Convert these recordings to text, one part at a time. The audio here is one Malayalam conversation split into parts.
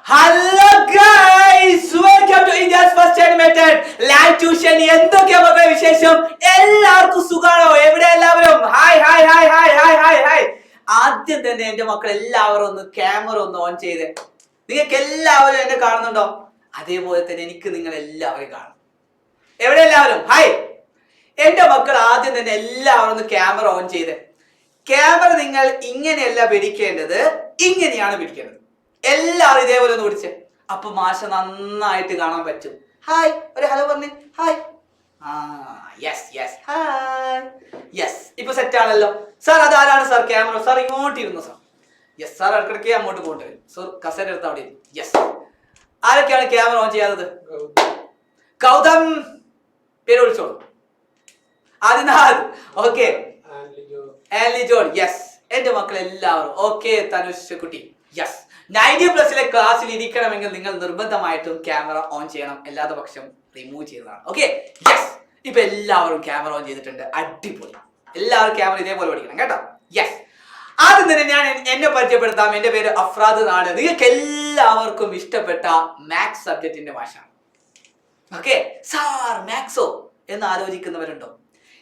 Hello guys, welcome to India's first animated live tuition. എന്തൊക്കെയാ മക്കളെ വിശേഷം? എല്ലാവർക്കും സുഖാണോ? എവിടെ എല്ലാവരും? Hi hi hi hi hi hi hi. ആദ്യം തന്നെ എന്റെ മക്കൾ എല്ലാവരും ഒന്ന് ക്യാമറ ഒന്ന് ഓൺ ചെയ്തേ. നിങ്ങൾക്ക് എല്ലാവരും എന്നെ കാണുന്നുണ്ടോ? അതേപോലെ തന്നെ എനിക്ക് നിങ്ങൾ എല്ലാവരും കാണും. എവിടെ എല്ലാവരും? ഹായ്. എന്റെ മക്കൾ ആദ്യം തന്നെ എല്ലാവരും ഒന്ന് ക്യാമറ ഓൺ ചെയ്തേ. ക്യാമറ നിങ്ങൾ ഇങ്ങനെയല്ല പിടിക്കേണ്ടത്, ഇങ്ങനെയാണ് പിടിക്കേണ്ടത്. എല്ലാവരും ഇതേപോലെ ഒന്ന് പിടിച്ചേ. അപ്പൊ മാഷ നന്നായിട്ട് കാണാൻ പറ്റും. ഹായ്, ഒരു ഹലോ പറഞ്ഞേ. Hi. Yes yes hi. Yes, ഇപ്പൊ സെറ്റ് ആണല്ലോ. സാർ അതാരാണ് സാർ ക്യാമറ? സാർ ഇങ്ങോട്ട് ഇരുന്നു സാർ. യെസ്, സാർ ഇടയ്ക്കിടയ്ക്ക് അങ്ങോട്ട് പോകേണ്ടി വരും. സാർ കസേര എടുത്ത് അവിടെ ഇരുന്നു. യെസ്. ആരൊക്കെയാണ് ക്യാമറ ഓൺ ചെയ്യാത്തത്? ഗൗതം. പേര് വിളിച്ചോളൂ. Adinath. Okay. Ang Lee John. Yes. എന്റെ മക്കൾ എല്ലാവരും ഓക്കെ. തനുഷ് കുട്ടി. യെസ്. 90+ ക്ലാസ്സിൽ ഇരിക്കണമെങ്കിൽ നിങ്ങൾ നിർബന്ധമായിട്ടും ക്യാമറ ഓൺ ചെയ്യണം, അല്ലാത്ത പക്ഷം റിമൂവ് ചെയ്തതാണ്. ഓക്കെ. യെസ്. ഇപ്പൊ എല്ലാവരും ക്യാമറ ഓൺ ചെയ്തിട്ടുണ്ട്. അടിപൊളി. എല്ലാവരും ക്യാമറ ഇതേപോലെ പഠിക്കണം കേട്ടോ. യെസ്. ആദ്യം തന്നെ ഞാൻ എന്നെ പരിചയപ്പെടുത്താം. എന്റെ പേര് അഫ്രാദ് എന്നാണ്. നിങ്ങൾക്ക് എല്ലാവർക്കും ഇഷ്ടപ്പെട്ട മാത്സ് സബ്ജക്റ്റിന്റെ ഭാഷയാണ്. ഓക്കെ. സാർ മാത്സോ എന്ന് ആലോചിക്കുന്നവരുണ്ടോ?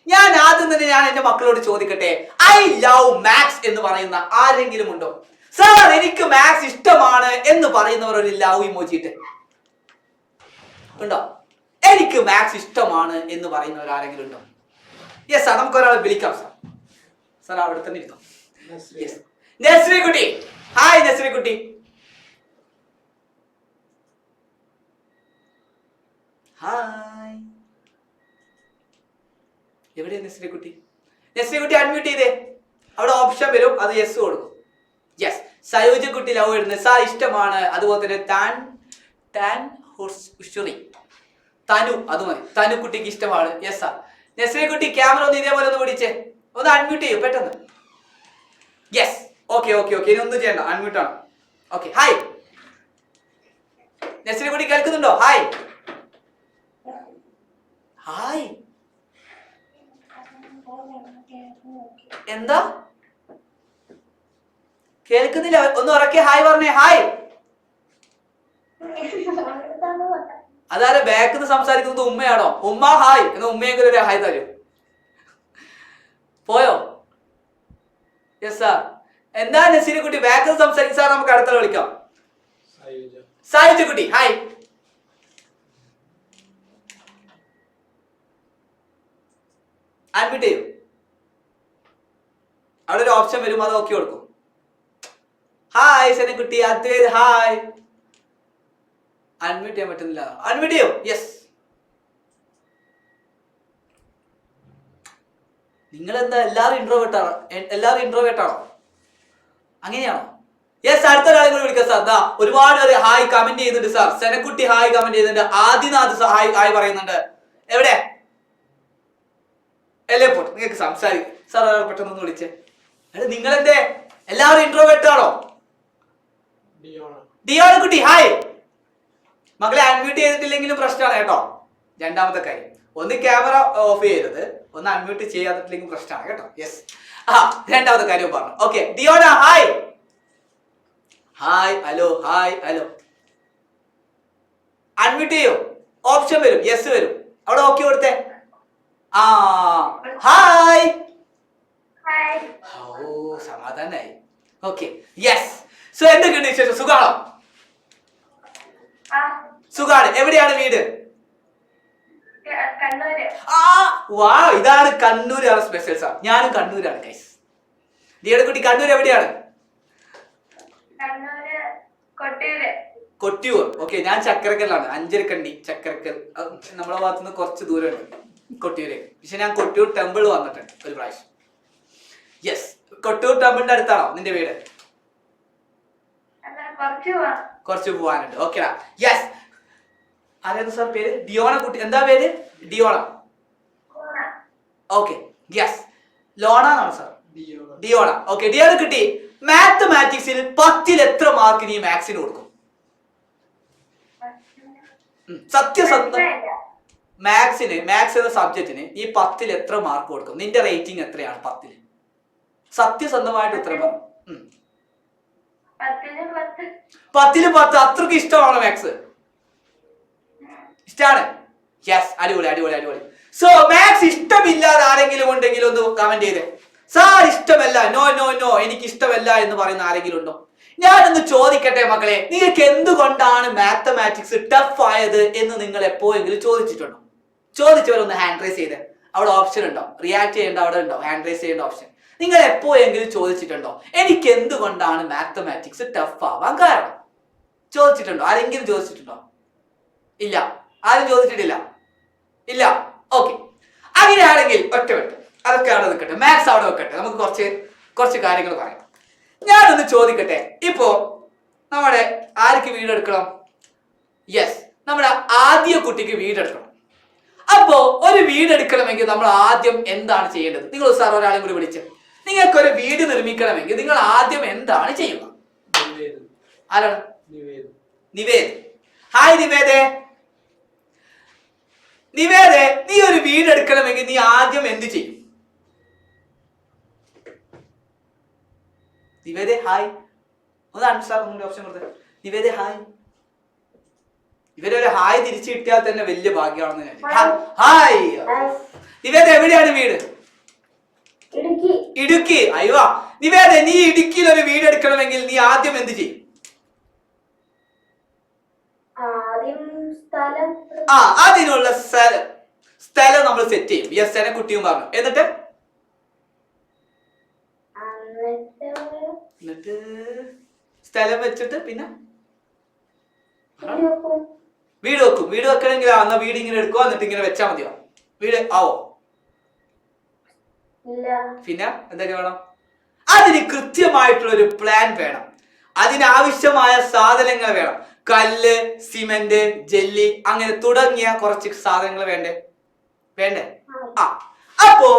ഞാൻ ആദ്യം തന്നെ എന്റെ മക്കളോട് ചോദിക്കട്ടെ, ഐ ലവ് മാത്സ് എന്ന് പറയുന്ന ആരെങ്കിലും ഉണ്ടോ? സാർ എനിക്ക് മാത്സ് ഇഷ്ടമാണ് എന്ന് പറയുന്നവർ ഒരു ലവ് ഇമോജിട്ട് ഉണ്ടോ? എനിക്ക് മാത്സ് ഇഷ്ടമാണ് എന്ന് പറയുന്നവർ ആരെങ്കിലും ഉണ്ടോ? യെസ് സാർ, നമുക്ക് ഒരാളെ വിളിക്കാം സാർ. സാർ അവിടെ തന്നെ ഇരുന്നോ. യെസ്. നസ്രി കുട്ടി. ഹായ് നസ്രി കുട്ടി. ഹായ്. എവിടെയാ നസ്രി കുട്ടി? നസ്രി കുട്ടി അൺമ്യൂട്ട് ചെയ്തേ. അവിടെ ഓപ്ഷൻ വരും, അത് യെസ് കൊടുക്കും. യെസ്. സയോജ കുട്ടി ലവ് ഇടുന്നത് സാർ ഇഷ്ടമാണ്. അതുപോലെ തന്നെ തനു, അത് മതി. തനു കുട്ടിക്ക് ഇഷ്ടമാണ്. Yes sir. നസ്രി കുട്ടി ക്യാമറ ഒന്ന് ഇതേപോലെ ഒന്ന് പിടിച്ചേ. ഒന്ന് അൺമ്യൂട്ട് ചെയ്യൂ പെട്ടെന്ന്. യെസ്. Okay okay okay. ഇനി ഒന്നും ചെയ്യണ്ട, അൺമ്യൂട്ട് ആണ്. ഓക്കെ. ഹായ് നസ്രി കുട്ടി, കേൾക്കുന്നുണ്ടോ? Hi hi. എന്താ കേൾക്കുന്നില്ല? ഒന്ന് ഉറക്കെ ഹായ് പറഞ്ഞേ. ഹായ്. അതാരെ ബാക്കിൽ നിന്ന് സംസാരിക്കുന്നത്? ഉമ്മയാണോ? ഉമ്മ ഹായ് എന്ന് ഉമ്മയെങ്കിലും ഒരു ഹായ് തരും. പോയോ? Yes sir. എന്താ നസീരി കുട്ടി ബാക്കിൽ നിന്ന് സംസാരിക്കും? സാർ നമുക്ക് അടുത്ത വിളിക്കാം. സായുജ കുട്ടി ഹായ്. അഡ്മിറ്റ് ചെയ്യൂ. അവിടെ ഒരു ഓപ്ഷൻ വരും, അത് ഓക്കെ കൊടുക്കും. ഹായ് സെനക്കുട്ടി. അദ്വൈത് ഹായ്. അൺമ്യൂട്ട് ചെയ്യാൻ പറ്റുന്നില്ല. അൺമ്യൂട്ട് ചെയ്യോ. യെസ്. നിങ്ങൾ എന്താ എല്ലാവരും ഇൻട്രോവേർട്ട് ആണോ? അങ്ങനെയാണോ? യെസ്. അടുത്ത ഒരാളെ കൂടി വിളിക്കാം സാർ. ദാ ഒരുപാട് പേര് ഹായ് കമന്റ് ചെയ്യുന്നുണ്ട് സാർ. സെനക്കുട്ടി ഹായ് കമന്റ് ചെയ്യുന്നുണ്ട്. ആദിനാഥ് ഹായ് ഹായ് പറയുന്നുണ്ട്. എവിടെ എല്ലേ പോട്ടെ, നിങ്ങൾക്ക് സംസാരിക്കും സാർ. പെട്ടെന്ന് വിളിച്ചേ. നിങ്ങളെന്തേ എല്ലാവരും ഇൻട്രോവേർട്ട് ആണോ? ഡിയോണ കുട്ടി ഹായ്. മക്കളെ അൺമ്യൂട്ട് ചെയ്തിട്ടില്ലെങ്കിലും പ്രശ്നമാണ് കേട്ടോ. രണ്ടാമത്തെ കാര്യം, ഒന്ന് ക്യാമറ ഓഫ് ചെയ്യരുത്, ഒന്ന് അൺമ്യൂട്ട് ചെയ്യാതിട്ടില്ലെങ്കിൽ പ്രശ്നമാണ് കേട്ടോ. യെസ്. രണ്ടാമത്തെ കാര്യം പറഞ്ഞു. Okay. Deona hi. Hi hello hi hello. Unmute ചെയ്യോ. ഓപ്ഷൻ വരും, യെസ് വരും. അവിടെ ഓക്കെ കൊടുത്തേ. ഹായ്. ഓ സമാധാനായി. ഓക്കെ. യെസ്. സോ എന്തൊക്കെയുണ്ട് വിശേഷം? സുഖാണോ? സുഖാണ്. എവിടെയാണ് വീട്? വാ, ഇതാണ് കണ്ണൂരാണ് സ്പെഷ്യൽ സാർ. ഞാനും കണ്ണൂരാണ് ഗൈസ്. ഡിയുടെ കുട്ടി കണ്ണൂർ എവിടെയാണ്? കൊട്ടിയൂർ. ഓക്കെ. ഞാൻ ചക്കരക്കല്ലാണ്. അഞ്ചരക്കണ്ടി ചക്കരക്കൽ. നമ്മളെ ഭാഗത്തുനിന്ന് കുറച്ച് ദൂരമുണ്ട് കൊട്ടിയൂര്. പക്ഷെ ഞാൻ കൊട്ടിയൂർ ടെമ്പിൾ വന്നിട്ടുണ്ട് ഒരു പ്രാവശ്യം. യെസ്. കൊട്ടിയൂർ ടെമ്പിളിന്റെ അടുത്താണോ നിന്റെ വീട്? കുറച്ച് പോവാനുണ്ട്. ഓക്കെ. യെസ്. ആരായിരുന്നു സാർ പേര്? ഡിയോണ കുട്ടി. എന്താ പേര്? ഡിയോണ. ഓക്കെ. യെസ്. ലോണ എന്നാണ് സാർ. ഡിയോണ. ഓക്കെ. ഡിയോണ കുട്ടി, മാത്തമാറ്റിക്സിൽ 10ൽ എത്ര മാർക്ക് നീ മാത്സിന് കൊടുക്കും? സത്യസന്ധം. മാത്സ് എന്ന സബ്ജക്റ്റിന് ഈ 10ൽ എത്ര മാർക്ക് കൊടുക്കും? നിന്റെ റേറ്റിംഗ് എത്രയാണ് 10ൽ? സത്യസന്ധമായിട്ട് ഉത്തരം പറഞ്ഞു. 10ല് 10 അത്രക്ക് ഇഷ്ടമാണോ മാത്സ്? ഇഷ്ടാണ്. യെസ്, അടിപൊളി അടിപൊളി അടിപൊളി. സോ മാത്സ് ഇഷ്ടമില്ലാതെ ആരെങ്കിലും ഉണ്ടെങ്കിൽ ഒന്ന് കമന്റ് ചെയ്തേ. സാർ ഇഷ്ടമല്ല, നോ നോ നോ എനിക്ക് ഇഷ്ടമല്ല എന്ന് പറയുന്ന ആരെങ്കിലും ഉണ്ടോ? ഞാനൊന്ന് ചോദിക്കട്ടെ മക്കളെ, നിങ്ങൾക്ക് എന്തുകൊണ്ടാണ് മാത്തമാറ്റിക്സ് ടഫ് ആയത് എന്ന് നിങ്ങൾ എപ്പോഴെങ്കിലും ചോദിച്ചിട്ടുണ്ടോ? ചോദിച്ചവരൊന്ന് ഹാൻഡ് റൈസ് ചെയ്തേ. അവിടെ ഓപ്ഷൻ ഉണ്ടോ? റിയാക്ട് ചെയ്യേണ്ട അവിടെ ഉണ്ടോ ഹാൻഡ് റൈസ് ചെയ്യേണ്ട ഓപ്ഷൻ? നിങ്ങൾ എപ്പോഴെങ്കിലും ചോദിച്ചിട്ടുണ്ടോ എനിക്ക് എന്തുകൊണ്ടാണ് മാത്തമാറ്റിക്സ് ടഫ് ആവാൻ കാരണം? ചോദിച്ചിട്ടുണ്ടോ? ആരെങ്കിലും ചോദിച്ചിട്ടുണ്ടോ? ഇല്ല, ആരും ചോദിച്ചിട്ടില്ല. ഇല്ല. ഓക്കെ, അങ്ങനെയാണെങ്കിൽ ഒറ്റവെട്ട് അതൊക്കെ അവിടെ നിൽക്കട്ടെ, മാത്സ് അവിടെ വെക്കട്ടെ. നമുക്ക് കുറച്ച് കാര്യങ്ങൾ പറയാം. ഞാനൊന്ന് ചോദിക്കട്ടെ, ഇപ്പോ നമ്മുടെ ആർക്ക് വീടെടുക്കണം? യെസ്, നമ്മുടെ ആദ്യ കുട്ടിക്ക് വീടെടുക്കണം. അപ്പോ ഒരു വീടെടുക്കണമെങ്കിൽ നമ്മൾ ആദ്യം എന്താണ് ചെയ്യേണ്ടത്? നിങ്ങൾ സാർ ഒരാളെയും കൂടി വിളിച്ച്, നിങ്ങൾക്കൊരു വീട് നിർമ്മിക്കണമെങ്കിൽ നിങ്ങൾ ആദ്യം എന്താണ് ചെയ്യുക? ആരാണ്? നിവേദ്. ഹായ് നിവേദേ. നിവേദേ, നീ ഒരു വീട് എടുക്കണമെങ്കിൽ നീ ആദ്യം എന്ത് ചെയ്യും? നിവേദേ ഹായ്. ഒന്ന് ആൻസർ ഒന്നുകൂടി ഓപ്ഷൻ കൊടുത്തേ. നിവേദേ ഹായ്. ഇവരൊരു ഹായ് തിരിച്ചു കിട്ടിയാൽ തന്നെ വലിയ ഭാഗ്യമാണെന്ന് ഞാൻ. ഹായ് നിവേദ, എവിടെയാണ് വീട്? ഇടുക്കി. അയ്യോ നിവേദ, നീ ഇടുക്കിയിൽ ഒരു വീട് എടുക്കണമെങ്കിൽ നീ ആദ്യം എന്ത് ചെയ്യും? അതിനുള്ള സ്ഥലം നമ്മൾ സെറ്റ് ചെയ്യും. യെസ്, എന്നെ കുട്ടിയും പറഞ്ഞു. എന്നിട്ട് സ്ഥലം വെച്ചിട്ട് പിന്നെ വീട് വെക്കും. വീട് വെക്കണമെങ്കിൽ എന്നാ വീട് ഇങ്ങനെ എടുക്കുക, എന്നിട്ട് ഇങ്ങനെ വെച്ചാൽ മതിയോ? വീട് ആവോ? പിന്നെ എന്തൊക്കെ വേണം? അതിന് കൃത്യമായിട്ടുള്ള ഒരു പ്ലാൻ വേണം. അതിനാവശ്യമായ സാധനങ്ങൾ വേണം. കല്ല്, സിമന്റ്, ജെല്ലി, അങ്ങനെ തുടങ്ങിയ കുറച്ച് സാധനങ്ങൾ വേണ്ടേ? അപ്പോ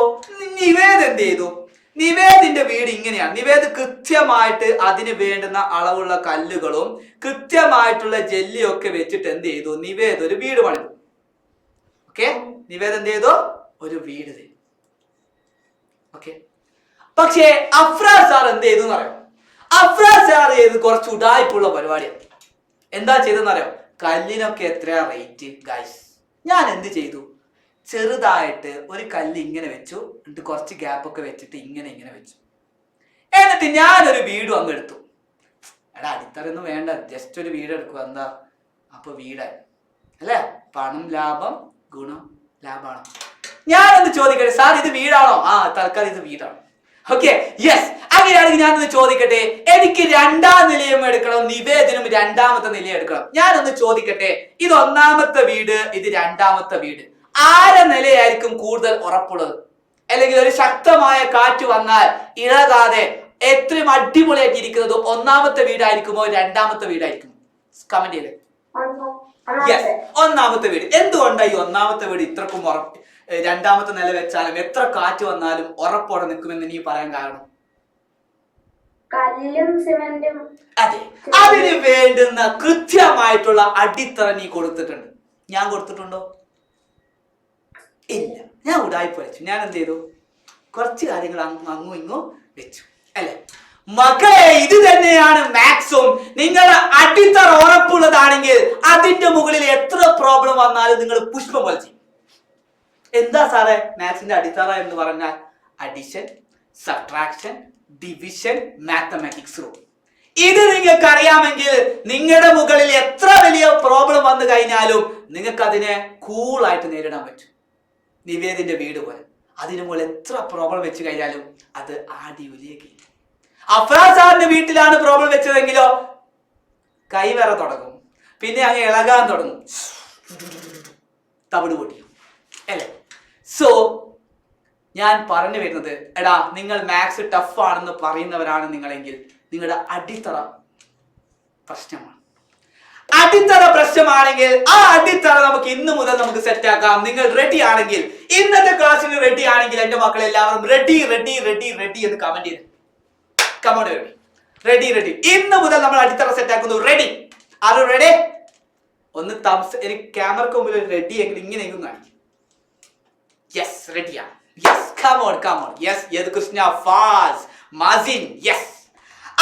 നിവേദ് എന്ത് ചെയ്തു? നിവേദിന്റെ വീട് ഇങ്ങനെയാണ്. നിവേദ് കൃത്യമായിട്ട് അതിന് വേണ്ടുന്ന അളവുള്ള കല്ലുകളും കൃത്യമായിട്ടുള്ള ജെല്ലിയും ഒക്കെ വെച്ചിട്ട് എന്ത് ചെയ്തു? നിവേദ് ഒരു വീട് പണിതു. ഓക്കെ, നിവേദ് എന്ത് ചെയ്തു? ഒരു വീട് ചെയ്തു. ഓക്കെ, പക്ഷേ അഫ്രാസ് സാർ എന്ത് ചെയ്തു എന്നറിയോ? അഫ്രാസ് സാർ ചെയ്ത് കുറച്ച് ഉടായ്പുള്ള പരിപാടിയാണ്. എന്താ ചെയ്തെന്നറിയോ? കല്ലിനൊക്കെ എത്രയാ റേറ്റ് ഗൈസ്? ഞാൻ എന്ത് ചെയ്തു? ചെറുതായിട്ട് ഒരു കല്ല് ഇങ്ങനെ വെച്ചു, എന്നിട്ട് കുറച്ച് ഗ്യാപ്പ് ഒക്കെ വെച്ചിട്ട് ഇങ്ങനെ വെച്ചു. എന്നിട്ട് ഞാനൊരു വീടും അങ്ങ് എടുത്തു. എടാ അടിത്തറയൊന്നും വേണ്ട, ജസ്റ്റ് ഒരു വീട് എടുക്കുക. എന്താ അപ്പൊ വീടായി അല്ലേ? പണം ലാഭം, ഗുണം ലാഭമാണ്. ഞാനൊന്ന് ചോദിക്കട്ടെ, സാർ ഇത് വീടാണോ? തൽക്കാലം ഇത് വീടാണ്. Okay, yes. അങ്ങനെയാണെങ്കിൽ ഞാനൊന്ന് ചോദിക്കട്ടെ, എനിക്ക് 2ാം നിലയും എടുക്കണം, നിവേദനും 2ാമത്തെ നിലയും എടുക്കണം. ഞാനൊന്ന് ചോദിക്കട്ടെ, ഇത് 1ാമത്തെ വീട്, ഇത് 2ാമത്തെ വീട്, ആരെ നിലയായിരിക്കും കൂടുതൽ ഉറപ്പുള്ളത്? അല്ലെങ്കിൽ ഒരു ശക്തമായ കാറ്റ് വന്നാൽ ഇളകാതെ എത്രയും അടിപൊളിയായിട്ട് ഇരിക്കുന്നത് 1ാമത്തെ വീടായിരിക്കുമോ 2ാമത്തെ വീടായിരിക്കുമോ? കമന്റ് ചെയ്തേ. യെസ്, 1ാമത്തെ വീട്. എന്തുകൊണ്ടാണ് ഈ 1ാമത്തെ വീട് ഇത്രക്കും 2ാമത്തെ നില വെച്ചാലും എത്ര കാറ്റ് വന്നാലും ഉറപ്പോടെ നിൽക്കുമെന്ന് നീ പറയാൻ കാരണം? അതെ, അതിന് വേണ്ടുന്ന കൃത്യമായിട്ടുള്ള അടിത്തറ നീ കൊടുത്തിട്ടുണ്ട്. ഞാൻ കൊടുത്തിട്ടുണ്ടോ? ഇല്ല. ഞാൻ ഉടായിപ്പ് വെച്ചു. ഞാൻ എന്ത് ചെയ്തു? കുറച്ച് കാര്യങ്ങൾ അങ്ങും ഇങ്ങും വെച്ചു അല്ലെ? മക്കളെ, ഇത് തന്നെയാണ് മാത്സും. നിങ്ങളുടെ അടിത്തറ ഉറപ്പുള്ളതാണെങ്കിൽ അതിന്റെ മുകളിൽ എത്ര പ്രോബ്ലം വന്നാലും നിങ്ങൾ പുഷ്പം പോലെ ചെയ്യും. എന്താ സാറേ മാത്സിന്റെ അടിത്തറ എന്ന് പറഞ്ഞാൽ? Addition, subtraction, division, mathematics rule. ഇത് നിങ്ങൾക്ക് അറിയാമെങ്കിൽ നിങ്ങളുടെ മുകളിൽ എത്ര വലിയ പ്രോബ്ലം വന്നു കഴിഞ്ഞാലും നിങ്ങൾക്ക് അതിനെ കൂളായിട്ട് നേരിടാൻ പറ്റും. നിവേദിന്റെ വീട് പോലെ അതിന് മുകളിൽ എത്ര പ്രോബ്ലം വെച്ച് കഴിഞ്ഞാലും അത് ആടി ഉലിയേക്കില്ല. അഫ്രാസ് സാറിന്റെ വീട്ടിലാണ് പ്രോബ്ലം വെച്ചതെങ്കിലോ കൈവര തുടങ്ങും, പിന്നെ അങ്ങ് ഇളകാൻ തുടങ്ങും, തവിട് പൊട്ടിയും അല്ലേ? സോ ഞാൻ പറഞ്ഞു വരുന്നത്, എടാ നിങ്ങൾ മാത്സ് ടഫ് ആണെന്ന് പറയുന്നവരാണ് നിങ്ങളെങ്കിൽ നിങ്ങളുടെ അടിത്തറ പ്രശ്നമാണ്. അടിത്തറ പ്രശ്നമാണെങ്കിൽ ആ അടിത്തറ നമുക്ക് ഇന്നു മുതൽ നമുക്ക് സെറ്റ് ആക്കാം. നിങ്ങൾ റെഡി ആണെങ്കിൽ, ഇന്നത്തെ ക്ലാസ്സിന് റെഡി ആണെങ്കിൽ എന്റെ മക്കൾ എല്ലാവരും റെഡി റെഡി റെഡി റെഡി എന്ന് കമന്റ് ചെയ്ത് കമന്റ് റെഡി റെഡി. ഇന്ന് മുതൽ നമ്മൾ അടിത്തറ സെറ്റ് ആക്കുന്നു. റെഡി? ആരോ റെഡി? ഒന്ന് തംസ്. എനിക്ക് ക്യാമറക്ക് മുമ്പിൽ റെഡി എങ്കിൽ ഇങ്ങനെയെങ്കിലും കാണിക്കും. യെസ്, റെഡിയാ. Yes, come on come on. Yes, യത് കൃഷ്ണ ഫാസ് മാസിൻ. യെസ്.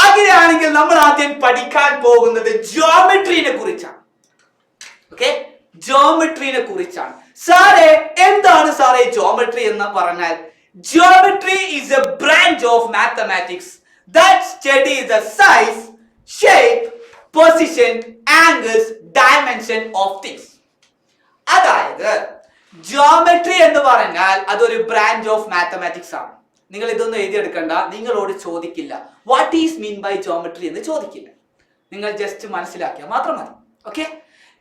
അങ്ങനെ അങ്ങനെയാണെങ്കിൽ നമ്മൾ ആദ്യം പഠിക്കാൻ പോകുന്നത് ജിയോമെട്രിനെ കുറിച്ചാണ്. ഓക്കെ, ജിയോമെട്രിനെ കുറിച്ചാണ്. സാറേ എന്താണ് സാറേ ജിയോമെട്രി എന്ന് പറഞ്ഞാൽ? Geometry is a branch of mathematics that studies the size, shape, position, angles, dimension of things. അതായത് ജിയോമെട്രി എന്ന് പറഞ്ഞാൽ അതൊരു ബ്രാഞ്ച് ഓഫ് മാത്തമാറ്റിക്സ് ആണ്. നിങ്ങൾ ഇതൊന്നും എഴുതിയെടുക്കണ്ട, നിങ്ങളോട് ചോദിക്കില്ല what is mean by geometry എന്ന് ചോദിക്കില്ല. നിങ്ങൾ ജസ്റ്റ് മനസ്സിലാക്കിയാൽ മാത്രം മതി. Okay,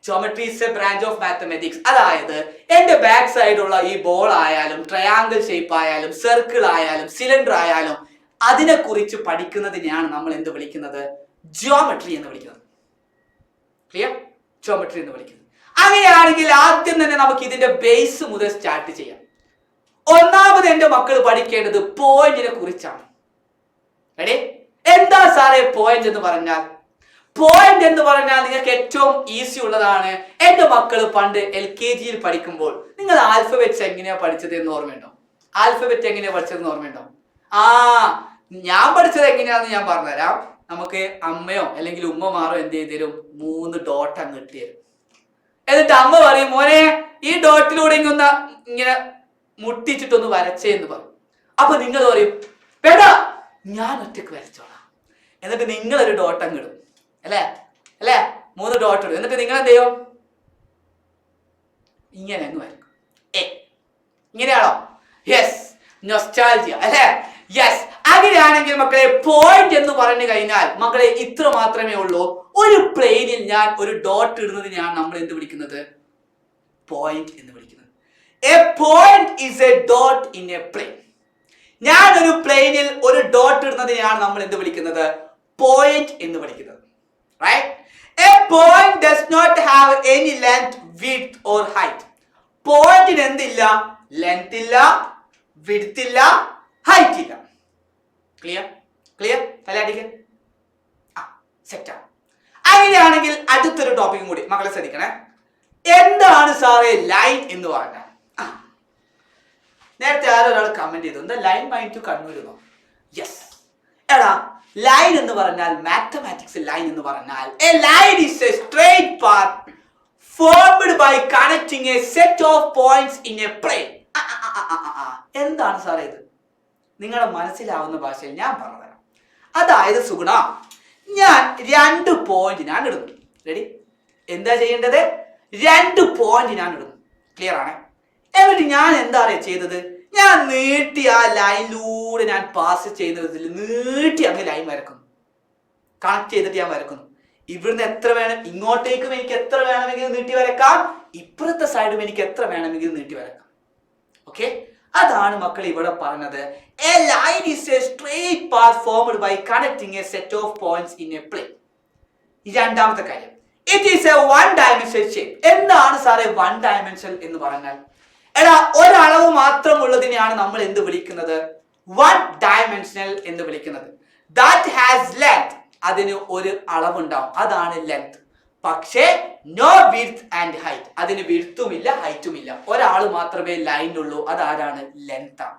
geometry is a branch of mathematics. അതായത് എന്റെ ബാക്ക് സൈഡുള്ള ഈ ബോൾ ആയാലും ട്രയാങ്കിൾ ഷേപ്പ് ആയാലും സർക്കിൾ ആയാലും സിലിണ്ടർ ആയാലും അതിനെ കുറിച്ച് പഠിക്കുന്നതിനെയാണ് നമ്മൾ എന്ത് വിളിക്കുന്നത്? ജിയോമെട്രി എന്ന് വിളിക്കുന്നത്. ക്ലിയർ? ജിയോമെട്രി എന്ന് വിളിക്കുന്നത്. അങ്ങനെയാണെങ്കിൽ ആദ്യം തന്നെ നമുക്ക് ഇതിന്റെ ബേസ് മുതൽ സ്റ്റാർട്ട് ചെയ്യാം. ഒന്നാമത് എന്റെ മക്കൾ പഠിക്കേണ്ടത് പോയിന്റിനെ കുറിച്ചാണ്. റെഡി? എന്താ സാറേ പോയിന്റ് എന്ന് പറഞ്ഞാൽ? പോയിന്റ് എന്ന് പറഞ്ഞാൽ നിങ്ങൾക്ക് ഏറ്റവും ഈസി ഉള്ളതാണ്. എന്റെ മക്കൾ പണ്ട് LKG പഠിക്കുമ്പോൾ നിങ്ങൾ ആൽഫബറ്റ്സ് എങ്ങനെയാ പഠിച്ചത് എന്ന് ഓർമ്മയുണ്ടോ? ആൽഫബറ്റ് എങ്ങനെയാ പഠിച്ചതെന്ന് ഓർമ്മയുണ്ടോ? ഞാൻ പഠിച്ചത് എങ്ങനെയാന്ന് ഞാൻ പറഞ്ഞുതരാം. നമുക്ക് അമ്മയോ അല്ലെങ്കിൽ ഉമ്മമാരോ എന്ത് ചെയ്ത് തരും? 3 ഡോട്ട് അങ്ങ് ഇട്ട് തരും. എന്നിട്ട് അമ്മ പറയും, മോനെ ഈ ഡോട്ടിലൂടെ ഒന്ന് ഇങ്ങനെ മുട്ടിച്ചിട്ടൊന്ന് വരച്ചേ എന്ന് പറയും. അപ്പൊ നിങ്ങൾ പറയും, വേണ്ട ഞാൻ ഒറ്റക്ക് വരച്ചോളാം. എന്നിട്ട് നിങ്ങളൊരു ഡോട്ട് അങ്ങ് ഇടും, അല്ലേ? 3 ഡോട്ട് ഇടും. എന്നിട്ട് നിങ്ങൾ എന്ത് ചെയ്യും? ഇങ്ങനെ അങ്ങ് വരക്കും. ഇങ്ങനെയാണോ? യെസ്, നൊസ്റ്റാൾജിയ അല്ലേ? യെസ്. അങ്ങനെയാണെങ്കിൽ മക്കളെ പോയിന്റ് എന്ന് പറഞ്ഞു കഴിഞ്ഞാൽ മക്കളെ ഇത്ര മാത്രമേ ഉള്ളൂ. ഒരു പ്ലെയിനിൽ ഞാൻ ഒരു ഡോട്ട് ഇടുന്നതിനെയാണ് നമ്മൾ എന്ത് വിളിക്കുന്നത്? പോയിന്റ് എന്ന് വിളിക്കുന്നത്. A point is a dot in a plane. ഞാൻ ഒരു പ്ലെയിനിൽ ഒരു ഡോട്ട് ഇടുന്നതിനെയാണ് നമ്മൾ എന്ത് വിളിക്കുന്നത്? പോയിന്റ് എന്ന് വിളിക്കുന്നത്. Right? A point does not have any length, width or height. പോയിന്റിന് എന്തില്ല? ലെങ്ത് ഇല്ല, വിഡ്ത് ഇല്ല, ഹൈറ്റ് ഇല്ല. ക്ലിയർ? ക്ലിയർ? തലയാടിക്ക്. സെറ്റാണ്. അങ്ങനെയാണെങ്കിൽ അടുത്തൊരു ടോപ്പിക്കും കൂടി മക്കളെ ശ്രദ്ധിക്കണേ. എന്താണ് സാറേ ലൈൻ എന്ന് പറഞ്ഞാൽ? നേരത്തെ ആരൊരാൾ കമന്റ് ചെയ്തു, എന്താ line mind to Kannur? Yes എടാ, ലൈൻ എന്ന് പറഞ്ഞാൽ മാത്തമാറ്റിക്സ് ലൈൻ എന്ന് പറഞ്ഞാൽ a line is a straight path formed by connecting a set of points in a plane. എന്താണ് സാറേ ഇത്? നിങ്ങളുടെ മനസ്സിലാവുന്ന ഭാഷയിൽ ഞാൻ പറഞ്ഞുതരാം. അതായത് സുഗുണ, ഞാൻ 2 പോയിന്റ് ഞാൻ ഇടുന്നു. റെഡി? എന്താ ചെയ്യേണ്ടത്? 2 പോയിന്റ് ഞാൻ ഇടുന്നു. ക്ലിയർ ആണ്? എന്നിട്ട് ഞാൻ എന്താണ് ചെയ്തത്? ഞാൻ നീട്ടി ആ ലൈനിലൂടെ ഞാൻ പാസ് ചെയ്യുന്നതിൽ നീട്ടി അങ്ങ് ലൈൻ വരക്കുന്നു. കണക്ട് ചെയ്തിട്ട് ഞാൻ വരക്കുന്നു. ഇവിടുന്ന് എത്ര വേണം, ഇങ്ങോട്ടേക്കും എനിക്ക് എത്ര വേണമെങ്കിലും നീട്ടി വരക്കാം, ഇപ്പുറത്തെ സൈഡും എനിക്ക് എത്ര വേണമെങ്കിലും നീട്ടി വരക്കാം. ഓക്കെ, അതാണ് മക്കൾ ഇവിടെ പറഞ്ഞത്. A line is a straight path formed by connecting a set of points in a plane. രണ്ടാമത്തെ കാര്യം, it is a 1 dimension shape. എന്താണ് സാറേ 1 ഡയമെൻഷൻ എന്ന് പറഞ്ഞാൽ? എടാ, ഒരളവ് മാത്രമുള്ളതിനെയാണ് നമ്മൾ എന്ത് വിളിക്കുന്നത്? 1 ഡയമെൻഷണൽ എന്ന് വിളിക്കുന്നത്. That has length. അതിന് ഒരു അളവുണ്ടാവും, അതാണ് ലെങ്ത്. പക്ഷേ നോ വിഡ്ത് ആൻഡ് ഹൈറ്റ്. അതിന് വിഡ്ത്തും ഇല്ല ഹൈറ്റും ഇല്ല. ഒരാൾ മാത്രമേ ലൈനുള്ളൂ, അതാരാണ്? ലെങ്ത് ആണ്.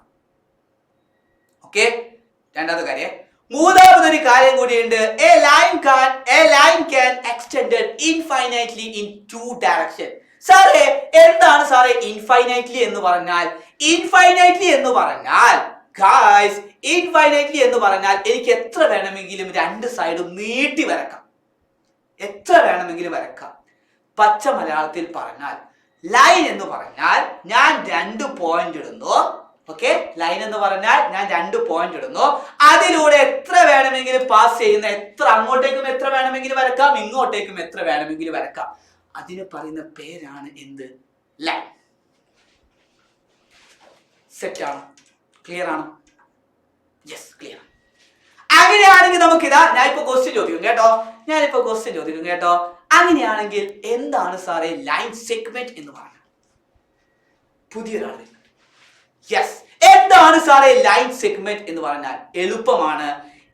ഓക്കെ, രണ്ടാമത്തെ കാര്യം. മൂന്നാമതൊരു കാര്യം കൂടിയുണ്ട്. A line can extended infinitely in 2 direction. സാറേ എന്താണ് സാറേ ഇൻഫൈനൈറ്റ്ലി എന്ന് പറഞ്ഞാൽ? ഇൻഫൈനൈറ്റ്ലി എന്ന് പറഞ്ഞാൽ ഗായ്സ്, ഇൻഫൈനൈറ്റ്ലി എന്ന് പറഞ്ഞാൽ എനിക്ക് എത്ര വേണമെങ്കിലും 2 സൈഡും നീട്ടി വരക്കാം, എത്ര വേണമെങ്കിലും വരക്കാം. പച്ച മലയാളത്തിൽ പറഞ്ഞാൽ ലൈൻ എന്ന് പറഞ്ഞാൽ ഞാൻ 2 പോയിന്റ് ഇടുന്നു. ഓക്കെ, ലൈൻ എന്ന് പറഞ്ഞാൽ ഞാൻ 2 പോയിന്റ് ഇടുന്നു. അതിലൂടെ എത്ര വേണമെങ്കിലും പാസ് ചെയ്യുന്ന, എത്ര അങ്ങോട്ടേക്കും എത്ര വേണമെങ്കിലും വരക്കാം, ഇങ്ങോട്ടേക്കും എത്ര വേണമെങ്കിലും വരക്കാം. അതിന് പറയുന്ന പേരാണ് എന്ത്? ലൈൻ. സെറ്റ് ആണോ? ക്ലിയർ ആണോ? Yes, clear. അങ്ങനെയാണെങ്കിൽ നമുക്കിതാ ഞാനിപ്പോ ക്വസ്റ്റ്യൻ ചോദിക്കും കേട്ടോ. അങ്ങനെയാണെങ്കിൽ എന്താണ് സാറേ ലൈൻ സെഗ്മെന്റ് എന്ന് പറഞ്ഞാൽ? പുതിയൊരാൾ. യെസ്, എന്താണ് സാറേ ലൈൻ സെഗ്മെന്റ് എന്ന് പറഞ്ഞാൽ? എളുപ്പമാണ്.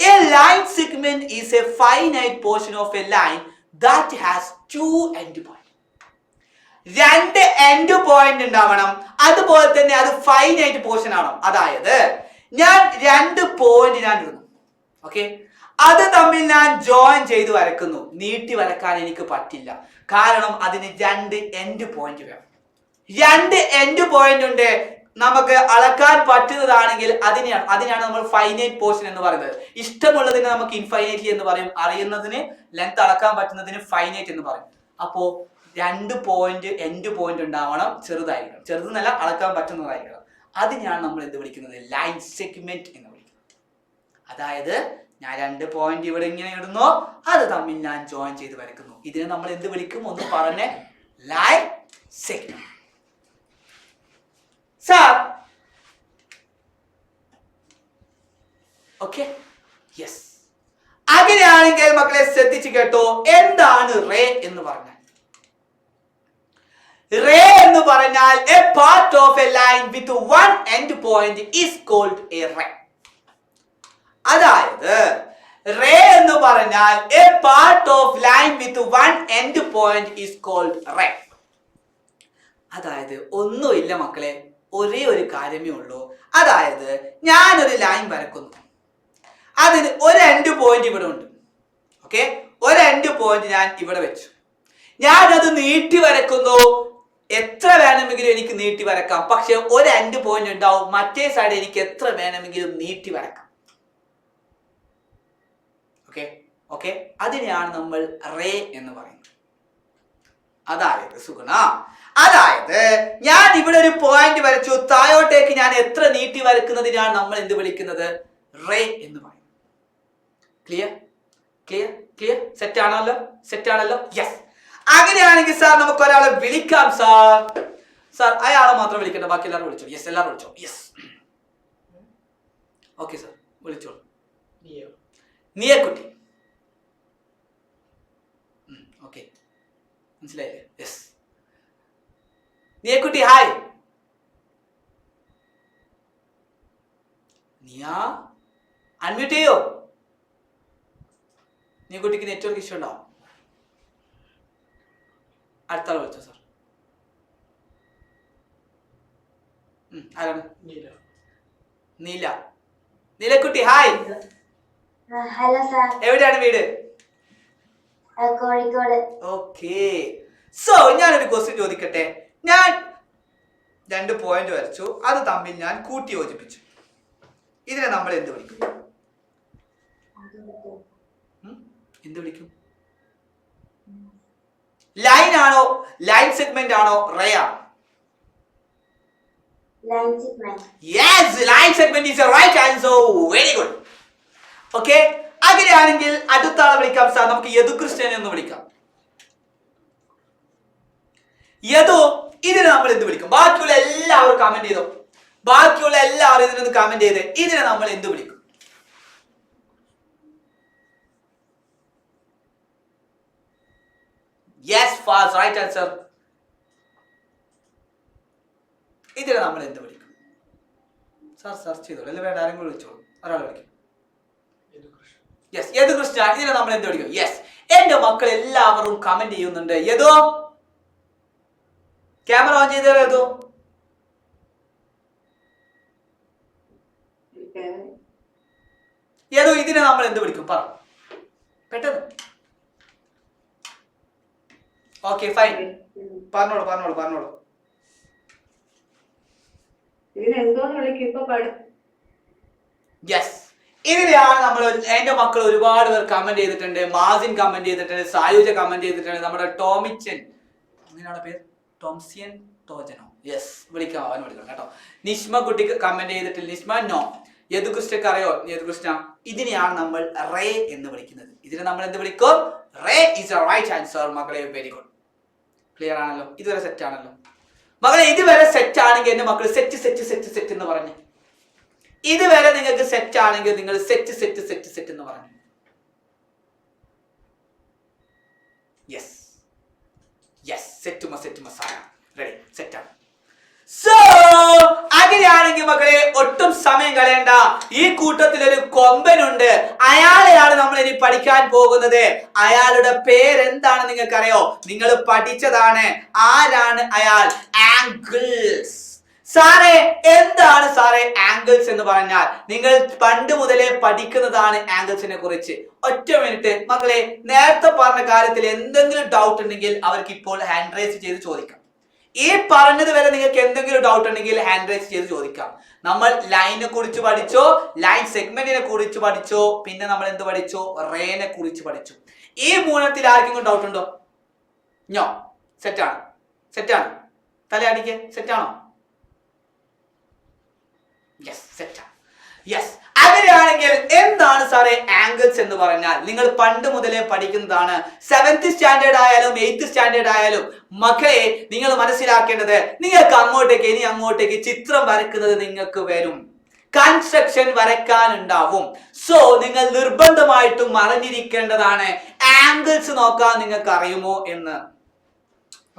A line segment is A finite portion of a line that has 2 end point. 2 end point ഉണ്ടാവണം. അതുപോലെ തന്നെ അത് ഫൈനൈറ്റ് പോർഷൻ ആണോ? അതായത് ഞാൻ 2 പോയിന്റ് ഞാൻ ഇടുന്നു. ഓക്കെ, അത് തമ്മിൽ ഞാൻ ജോയിൻ ചെയ്ത് വരക്കുന്നു. നീട്ടി വരക്കാൻ എനിക്ക് പറ്റില്ല, കാരണം അതിന് 2 എൻഡ് പോയിന്റ് വേണം. 2 എൻഡ് പോയിന്റ് ഉണ്ട്. നമുക്ക് അളക്കാൻ പറ്റുന്നതാണെങ്കിൽ അതിനാണ് നമ്മൾ ഫൈനൈറ്റ് പോർഷൻ എന്ന് പറയുന്നത്. ഇഷ്ടമുള്ളതിന് നമുക്ക് ഇൻഫൈനൈറ്റ് എന്ന് പറയും, അറിയുന്നതിന് ലെങ്ത് അളക്കാൻ പറ്റുന്നതിന് ഫൈനൈറ്റ് എന്ന് പറയും. അപ്പോ 2 പോയിന്റ് എൻഡ് പോയിന്റ് ഉണ്ടാവണം, ചെറുതായിരിക്കണം. ചെറുതെന്നല്ല, അളക്കാൻ പറ്റുന്നതായിരിക്കണം. അതിനാണ് നമ്മൾ എന്ത് വിളിക്കുന്നത്? ലൈൻ സെഗ്മെന്റ് എന്ന് വിളിക്കുന്നത്. അതായത് ഞാൻ 2 പോയിന്റ് ഇവിടെ ഇങ്ങനെ ഇടുന്നു, അത് തമ്മിൽ ഞാൻ ജോയിൻ ചെയ്ത് വരയ്ക്കുന്നു. ഇതിനെ നമ്മൾ എന്ത് വിളിക്കും? ഒന്ന് പറഞ്ഞേ. Line segment. Sir okay, yes. അങ്ങനെയാണെങ്കിൽ മക്കളെ ശ്രദ്ധിച്ചു കേട്ടോ, എന്താണ് റേ എന്ന് പറഞ്ഞാൽ? റേ എന്ന് പറഞ്ഞാൽ a part of a line with 1 end point is called a ray. അതായത് റേ എന്ന് പറഞ്ഞാൽ a part of line with 1 end point is called ray. അതായത് ഒന്നുമില്ല മക്കളെ, ഒരേ ഒരു കാര്യമേ ഉള്ളൂ. അതായത് ഞാനൊരു ലൈൻ വരക്കുന്നു, അതിന് ഒരു എൻഡ് പോയിന്റ് ഇവിടെ ഉണ്ട്. ഓക്കെ, ഒരു എൻഡ് പോയിന്റ് ഞാൻ ഇവിടെ വെച്ചു. ഞാനത് നീട്ടി വരക്കുന്നു. എത്ര വേണമെങ്കിലും എനിക്ക് നീട്ടി വരക്കാം, പക്ഷെ ഒരു എൻഡ് പോയിന്റ് ഉണ്ടാവും. മറ്റേ സൈഡ് എനിക്ക് എത്ര വേണമെങ്കിലും നീട്ടി വരക്കാം. ഓക്കെ ഓക്കെ, അതിനെയാണ് നമ്മൾ റേ എന്ന് പറയുന്നത്. അതായത് സുഗുണ, അതായത് ഞാൻ ഇവിടെ ഒരു പോയിന്റ് വരച്ചു, താഴോട്ടേക്ക് ഞാൻ എത്ര നീട്ടി വരക്കുന്നതിനാണ് നമ്മൾ എന്ത് വിളിക്കുന്നത്? റേ എന്ന് പറയും. Clear clear clear? സെറ്റ് ആണല്ലോ, സെറ്റ് ആണല്ലോ, യെസ്. അങ്ങനെയാണെങ്കിൽ സാർ നമുക്ക് ഒരാളെ വിളിക്കാം. സാർ അയാളെ മാത്രം വിളിക്കണ്ട, ബാക്കി എല്ലാവരും വിളിച്ചോ. യെസ്, എല്ലാവരും വിളിച്ചോ. യെസ്, ഓക്കെ സാർ, വിളിച്ചോളൂ. നിയക്കുട്ടി. ഓക്കെ, മനസ്സിലായില്ലേ? യെസ്, നിയക്കുട്ടി ഹായ്. നിയ അൺമ്യൂട്ട് ചെയ്യോ? നിയക്കുട്ടിക്ക് നെറ്റ്വർക്ക് ഇഷ്യൂ ഉണ്ടോ? അടുത്ത ആൾ വിളിച്ചോ സാർ. ആരാണ്? നീല. നീലക്കുട്ടി ഹായ്. Hello sir. എവിടെയാണ് വീട്? കോഴിക്കോട്. ഓക്കെ, സോ ഞാനൊരു ക്വസ്റ്റ്യൻ ചോദിക്കട്ടെ. ഞാൻ 2 പോയിന്റ് വരച്ചു, അത് തമ്മിൽ ഞാൻ കൂട്ടി യോജിപ്പിച്ചു. ഇതിനെ നമ്മൾ എന്ത് വിളിക്കും? എന്ത് വിളിക്കും? ലൈൻ ആണോ, ലൈൻ സെഗ്മെന്റ് ആണോ, റേ ആണോ? Line segment. Yes, line segment is a right answer. Very good. Okay, അങ്ങനെയാണെങ്കിൽ അടുത്ത ആളെ വിളിക്കാം സാർ. നമുക്ക് യദുകൃഷ്ണനെ ഒന്ന് വിളിക്കാം. യദു, ഇതിനെ നമ്മൾ എന്ത് വിളിക്കും? ബാക്കിയുള്ള എല്ലാവരും കമന്റ് ചെയ്തോ. ബാക്കിയുള്ള എല്ലാവരും ഇതിനൊന്ന് കമന്റ് ചെയ്ത് ഇതിനെ നമ്മൾ എന്ത് വിളിക്കും? Yes, fast, right answer. ഇതിനെ നമ്മൾ എന്ത് വിളിക്കും? സാർ സെർച്ച് ചെയ്തോളൂ, അല്ലെ വേണ്ട ആരെങ്കിലും വിളിച്ചോളൂ. ഒരാൾ വിളിക്കും. യെസ്, യദുകൃഷ്ണ. ഇതിനെ നമ്മൾ എന്ത് വിളിക്കും? യെസ്, എന്റെ മക്കൾ എല്ലാവരും കമന്റ് ചെയ്യുന്നുണ്ട്. യദു, ക്യാമറ ഓൺ ചെയ്തോ. യദു, യദു, ഇതിനെ നമ്മൾ എന്ത് വിളിക്കും? പറ പെട്ടെന്ന്. ഓക്കെ, ഫൈൻ, പറഞ്ഞോളൂ പറഞ്ഞോളൂ പറഞ്ഞോളൂ. യെസ്, ഇതിനെയാണ് നമ്മൾ, എന്റെ മക്കൾ ഒരുപാട് പേർ കമന്റ് ചെയ്തിട്ടുണ്ട്. മാസിൻ കമന്റ് ചെയ്തിട്ടുണ്ട്, സായുജ കമന്റ് ചെയ്തിട്ടുണ്ട്, നമ്മുടെ ടോമിച്ചൻ, അങ്ങനെയാണ് പേര്, ടോംസിയൻ ടോജനോ. യെസ്, വിളിക്കാം, അവൻ വിളിക്കണം കേട്ടോ. നിഷ്മ കുട്ടിക്ക് കമന്റ് ചെയ്തിട്ടില്ല. നിഷ്മ നോ. യദുകൃഷ്ണക്ക് അറിയോ? യദുകൃഷ്ണ, ഇതിനെയാണ് നമ്മൾ റേ എന്ന് വിളിക്കുന്നത്. ഇതിനെ നമ്മൾ എന്ത് വിളിക്കും? Ray is a right answer. മക്കളെ, വെരി ഗുഡ്. ക്ലിയർ ആണല്ലോ? ഇതുവരെ സെറ്റ് ആണല്ലോ മക്കളെ? ഇതുവരെ സെറ്റ് ആണെങ്കിൽ എന്റെ മക്കൾ സെറ്റ് സെറ്റ് സെറ്റ് സെറ്റ് എന്ന് പറഞ്ഞു. ഇതുവരെ നിങ്ങൾക്ക് സെറ്റ് ആണെങ്കിൽ നിങ്ങൾ സെറ്റ് സെറ്റ് സെറ്റ് സെറ്റ് എന്ന് പറഞ്ഞു. യെസ് യെസ്, സെറ്റുമ സെറ്റുമ സായ റെഡി, സെറ്റ് ആണ്. സോ അങ്ങനെയാണെങ്കിൽ മക്കളെ ഒട്ടും സമയം കളയണ്ട. ഈ കൂട്ടത്തിൽ ഒരു കൊമ്പനുണ്ട്. അയാളെയാണ് നമ്മൾ ഇനി പഠിക്കാൻ പോകുന്നത്. അയാളുടെ പേരെന്താണ് നിങ്ങൾക്കറിയോ? നിങ്ങൾ പഠിച്ചതാണ്. ആരാണ് അയാൾ? ആംഗിൾസ്. സാറേ എന്താണ് സാറേ ആംഗിൾസ് എന്ന് പറഞ്ഞാൽ? നിങ്ങൾ പണ്ട് മുതലേ പഠിക്കുന്നതാണ് ആംഗിൾസിനെ കുറിച്ച്. ഒറ്റ മിനിറ്റ് മക്കളെ, നേരത്തെ പറഞ്ഞ കാര്യത്തിൽ എന്തെങ്കിലും ഡൗട്ട് ഉണ്ടെങ്കിൽ അവർക്ക് ഇപ്പോൾ ഹാൻഡ് റൈസ് ചെയ്ത് ചോദിക്കാം. ഈ പറഞ്ഞത് വരെ നിങ്ങൾക്ക് എന്തെങ്കിലും ഡൗട്ട് ഉണ്ടെങ്കിൽ ഹാൻഡ് റൈസ് ചെയ്ത് ചോദിക്കാം. നമ്മൾ ലൈനെ കുറിച്ച് പഠിച്ചോ, ലൈൻ സെഗ്മെന്റിനെ കുറിച്ച് പഠിച്ചോ, പിന്നെ നമ്മൾ എന്ത് പഠിച്ചോ, റേനെ കുറിച്ച് പഠിച്ചു. ഈ മൂന്നെണ്ണത്തിൽ ആർക്കെങ്കിലും ഡൗട്ട് ഉണ്ടോ? ഞോ സെറ്റാണ്, സെറ്റാണ്, തലയാടിക്ക് സെറ്റാണോ? യെസ്, സെറ്റാണ്. യെസ്, അങ്ങനെയാണെങ്കിൽ എന്താണ് സാറേ ആംഗിൾസ് എന്ന് പറഞ്ഞാൽ? നിങ്ങൾ പണ്ട് മുതലേ പഠിക്കുന്നതാണ്. 7th സ്റ്റാൻഡേർഡ് ആയാലും 8th സ്റ്റാൻഡേർഡ് ആയാലും മക്കളെ നിങ്ങൾ മനസ്സിലാക്കേണ്ടത്, നിങ്ങൾക്ക് അങ്ങോട്ടേക്ക് ചിത്രം വരക്കുന്നത് നിങ്ങൾക്ക് വരും, കൺസ്ട്രക്ഷൻ വരയ്ക്കാനുണ്ടാവും. സോ നിങ്ങൾ നിർബന്ധമായിട്ടും അറിഞ്ഞിരിക്കേണ്ടതാണ് ആംഗിൾസ് നോക്കാൻ നിങ്ങൾക്ക് അറിയുമോ എന്ന്.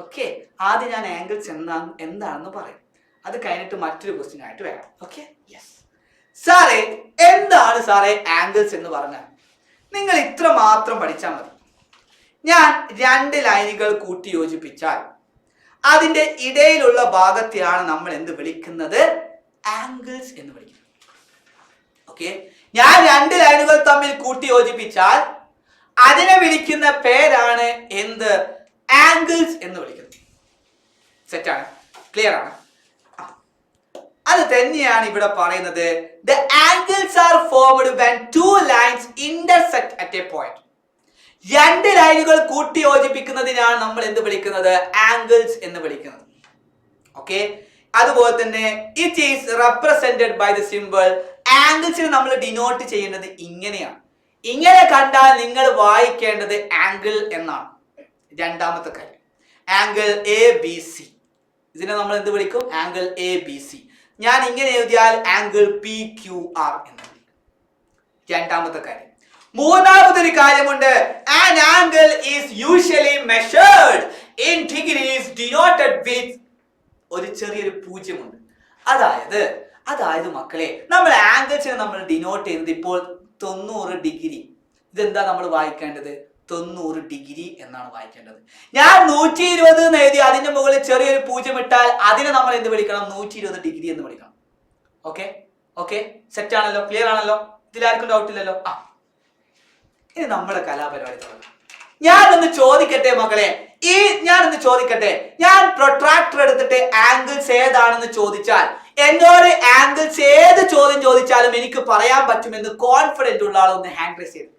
ഓക്കെ, ആദ്യം ഞാൻ ആംഗിൾസ് എന്താണെന്ന് പറയും, അത് കഴിഞ്ഞിട്ട് മറ്റൊരു ക്വസ്റ്റ്യൻ ആയിട്ട് വരാം. Okay, yes. സാറേ എന്താണ് സാറേ ആംഗിൾസ് എന്ന് പറഞ്ഞാൽ? നിങ്ങൾ ഇത്ര മാത്രം പഠിച്ചാൽ മതി. ഞാൻ 2 ലൈനുകൾ കൂട്ടി യോജിപ്പിച്ചാൽ അതിന്റെ ഇടയിലുള്ള ഭാഗത്തെയാണ് നമ്മൾ എന്ത് വിളിക്കുന്നത്? ആംഗിൾസ് എന്ന് വിളിക്കുന്നത്. ഓക്കെ, ഞാൻ 2 ലൈനുകൾ തമ്മിൽ കൂട്ടി യോജിപ്പിച്ചാൽ അതിനെ വിളിക്കുന്ന പേരാണ് എന്ത്? ആംഗിൾസ് എന്ന് വിളിക്കുന്നത്. സെറ്റാണ്, ക്ലിയർ ആണ്? അത് തന്നെയാണ് ഇവിടെ പറയുന്നത്. The angles are formed when 2 lines intersect at a point. 2 ലൈനുകൾ കൂട്ടി യോജിപ്പിക്കുന്നതിനാണ് നമ്മൾ എന്ത് വിളിക്കുന്നത്? ആംഗിൾസ് എന്ന് വിളിക്കുന്നത്. ഓക്കെ, അതുപോലെ തന്നെ it is represented by the symbol. ആംഗിൾസിനെ നമ്മൾ ഡിനോട്ട് ചെയ്യുന്നത് ഇങ്ങനെയാണ്. ഇങ്ങനെ കണ്ടാൽ നിങ്ങൾ വായിക്കേണ്ടത് ആംഗിൾ എന്നാണ്. രണ്ടാമത്തെ കാര്യം, ആംഗിൾ എ ബി സി, ഇതിനെ നമ്മൾ എന്ത് വിളിക്കും? Angle A B C. ഞാൻ ഇങ്ങനെ എഴുതിയാൽ ആംഗിൾ പി ക്യു ആർ എന്ന് വിളിക്കും. രണ്ടാമത്തെ കാര്യം. മൂന്നാമതൊരു കാര്യമുണ്ട്. An angle is usually measured in degrees denoted with ഒരു ചെറിയൊരു പൂജ്യമുണ്ട്. അതായത് മക്കളെ, നമ്മൾ ആംഗിൾസിനെ നമ്മൾ ഡിനോട്ട് ചെയ്യുന്നത് ഇപ്പോൾ 90 ഡിഗ്രി. ഇതെന്താ നമ്മൾ വായിക്കേണ്ടത്? 90 ഡിഗ്രി എന്നാണ് വായിക്കേണ്ടത്. ഞാൻ 120 എന്ന് എഴുതി അതിന്റെ മുകളിൽ ചെറിയൊരു പൂജ്യം ഇട്ടാൽ അതിനെ നമ്മൾ എന്ത് വിളിക്കണം? 120 ഡിഗ്രി എന്ന് വിളിക്കണം. ഓക്കെ, ഓക്കെ, സെറ്റ് ആണല്ലോ, ക്ലിയർ ആണല്ലോ? ഇതിലാർക്കും ഡൗട്ട് ഇല്ലല്ലോ? ഇനി നമ്മുടെ കലാപരിപാടി തുടങ്ങാം. ഞാനൊന്ന് ചോദിക്കട്ടെ മക്കളെ, ഞാൻ പ്രൊട്രാക്ടർ എടുത്തിട്ട് ആംഗിൾസ് ഏതാണെന്ന് ചോദിച്ചാൽ, എന്നോട് ആംഗിൾസ് ഏത് ചോദ്യം ചോദിച്ചാലും എനിക്ക് പറയാൻ പറ്റുമെന്ന് കോൺഫിഡന്റ് ഉള്ള ആളൊന്ന് ഹാൻഡ് റൈസ് ചെയ്തു.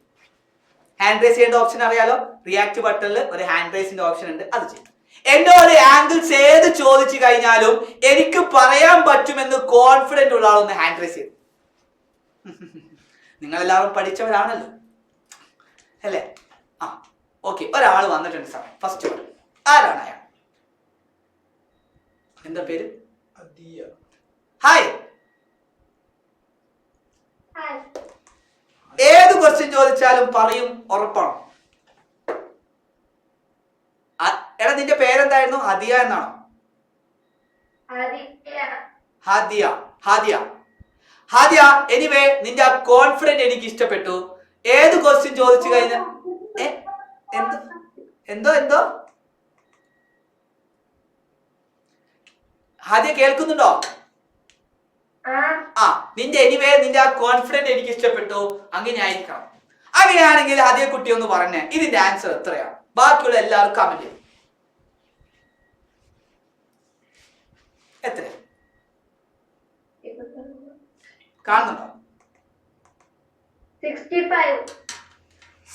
ഹാൻഡ് റൈസ് ചെയ്യേണ്ട ഓപ്ഷൻ അറിയാലോ, റിയാക്ട് ബട്ടണിൽ ഒരു ഹാൻഡ് റൈസിന്റെ ഓപ്ഷൻ ഉണ്ട്, അത് ചെയ്യും. എന്നോട് ആംഗിൾസ് ഏത് ചോദിച്ചു കഴിഞ്ഞാലും എനിക്ക് പറയാൻ പറ്റുമെന്ന് കോൺഫിഡന്റ് ഉള്ള ആളൊന്ന് ഹാൻഡ് റൈസ് ചെയ്തു. നിങ്ങളെല്ലാവരും പഠിച്ചവരാണല്ലോ അല്ലേ? ഓക്കെ, ഒരാൾ വന്നിട്ടുണ്ട് സാർ. ഫസ്റ്റ് ആരാണ് അയാൾ? എന്താ പേര്? ഹായ്. ഏത് ക്വസ്റ്റ്യൻ ചോദിച്ചാലും പറയും, ഉറപ്പാണോ? എടാ നിന്റെ പേരെന്തായിരുന്നു? ഹദിയ എന്നാണോ? ഹാദിയ. എനിവേ, നിന്റെ ആ കോൺഫിഡന്റ് എനിക്ക് ഇഷ്ടപ്പെട്ടു. ഏത് ക്വസ്റ്റ്യൻ ചോദിച്ചു കഴിഞ്ഞാൽ എന്തോ ഹാദിയ കേൾക്കുന്നുണ്ടോ? നിന്റെ ആ കോൺഫിഡന്റ് എനിക്ക് ഇഷ്ടപ്പെട്ടു. അങ്ങനെ ആയിരിക്കണം. അങ്ങനെയാണെങ്കിൽ ഹാദിയ കുട്ടി ഒന്ന് പറഞ്ഞേ, ഇതിന്റെ ആൻസർ എത്രയാണ്? ബാക്കിയുള്ള എല്ലാവരും കമന്റ് ചെയ്യും. എത്ര കാണുന്നുണ്ടോ?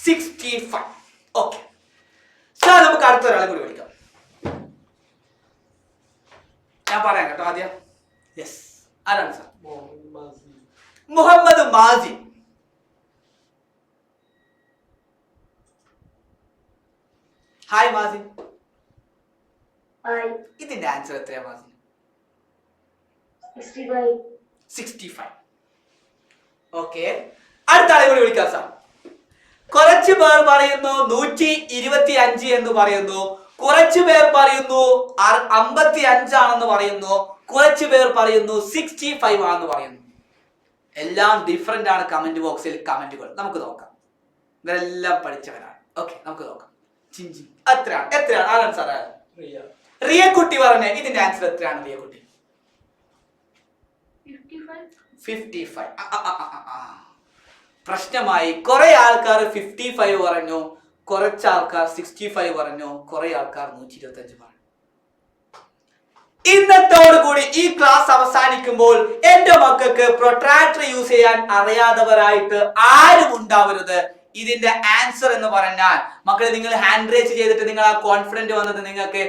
65. ഓക്കെ സാർ, നമുക്ക് അടുത്ത ഒരാളെ കൂടി വിളിക്കാം. ഞാൻ പറയാം കേട്ടോ ആദ്യം. യെസ്, ആരാണ് സാർ? മുഹമ്മദ് മാസി. ഹായ് മാസി. ഇതിന്റെ ആൻസർ എത്രയാ മാസി? 65. ഓക്കെ, അടുത്ത ആളെ കൂടി വിളിക്കാം സാർ. കുറച്ചു പേർ പറയുന്നു 125 എന്ന് പറയുന്നു, കുറച്ചു പേർ പറയുന്നു 55 ആണെന്ന് പറയുന്നു, കുറച്ചു പേർ പറയുന്നു 65 ആണെന്ന് പറയുന്നു. എല്ലാം ഡിഫറെന്റ് ആണ്. കമന്റ് ബോക്സിൽ കമന്റുകൾ നമുക്ക് നോക്കാം. ഇവരെല്ലാം പഠിച്ചവരാണ്. ഓക്കെ, നമുക്ക് നോക്കാം. എത്രയാണ്? ആരാണ് സാർ? റിയ കുട്ടി പറഞ്ഞേ, ഇതിന്റെ ആൻസർ എത്രയാണ്? റിയ കുട്ടി 55. പ്രശ്നമായി. കുറെ ആൾക്കാർ 55 പറഞ്ഞു, കുറച്ച് ആൾക്കാർ 65 പറഞ്ഞു, കുറെ ആൾക്കാർ 125 പറഞ്ഞു. ഇന്നത്തോടുകൂടി ഈ ക്ലാസ് അവസാനിക്കുമ്പോൾ എന്റെ മക്കൾക്ക് പ്രൊട്രാക്ടർ യൂസ് ചെയ്യാൻ അറിയാത്തവരായിട്ട് ആരും ഉണ്ടാവരുത്. ഇതിന്റെ ആൻസർ എന്ന് പറഞ്ഞാൽ മക്കളെ, നിങ്ങൾ ഹാൻഡ് റേസ് ചെയ്തിട്ട് നിങ്ങൾ ആ കോൺഫിഡന്റ് വന്നത് നിങ്ങൾക്ക്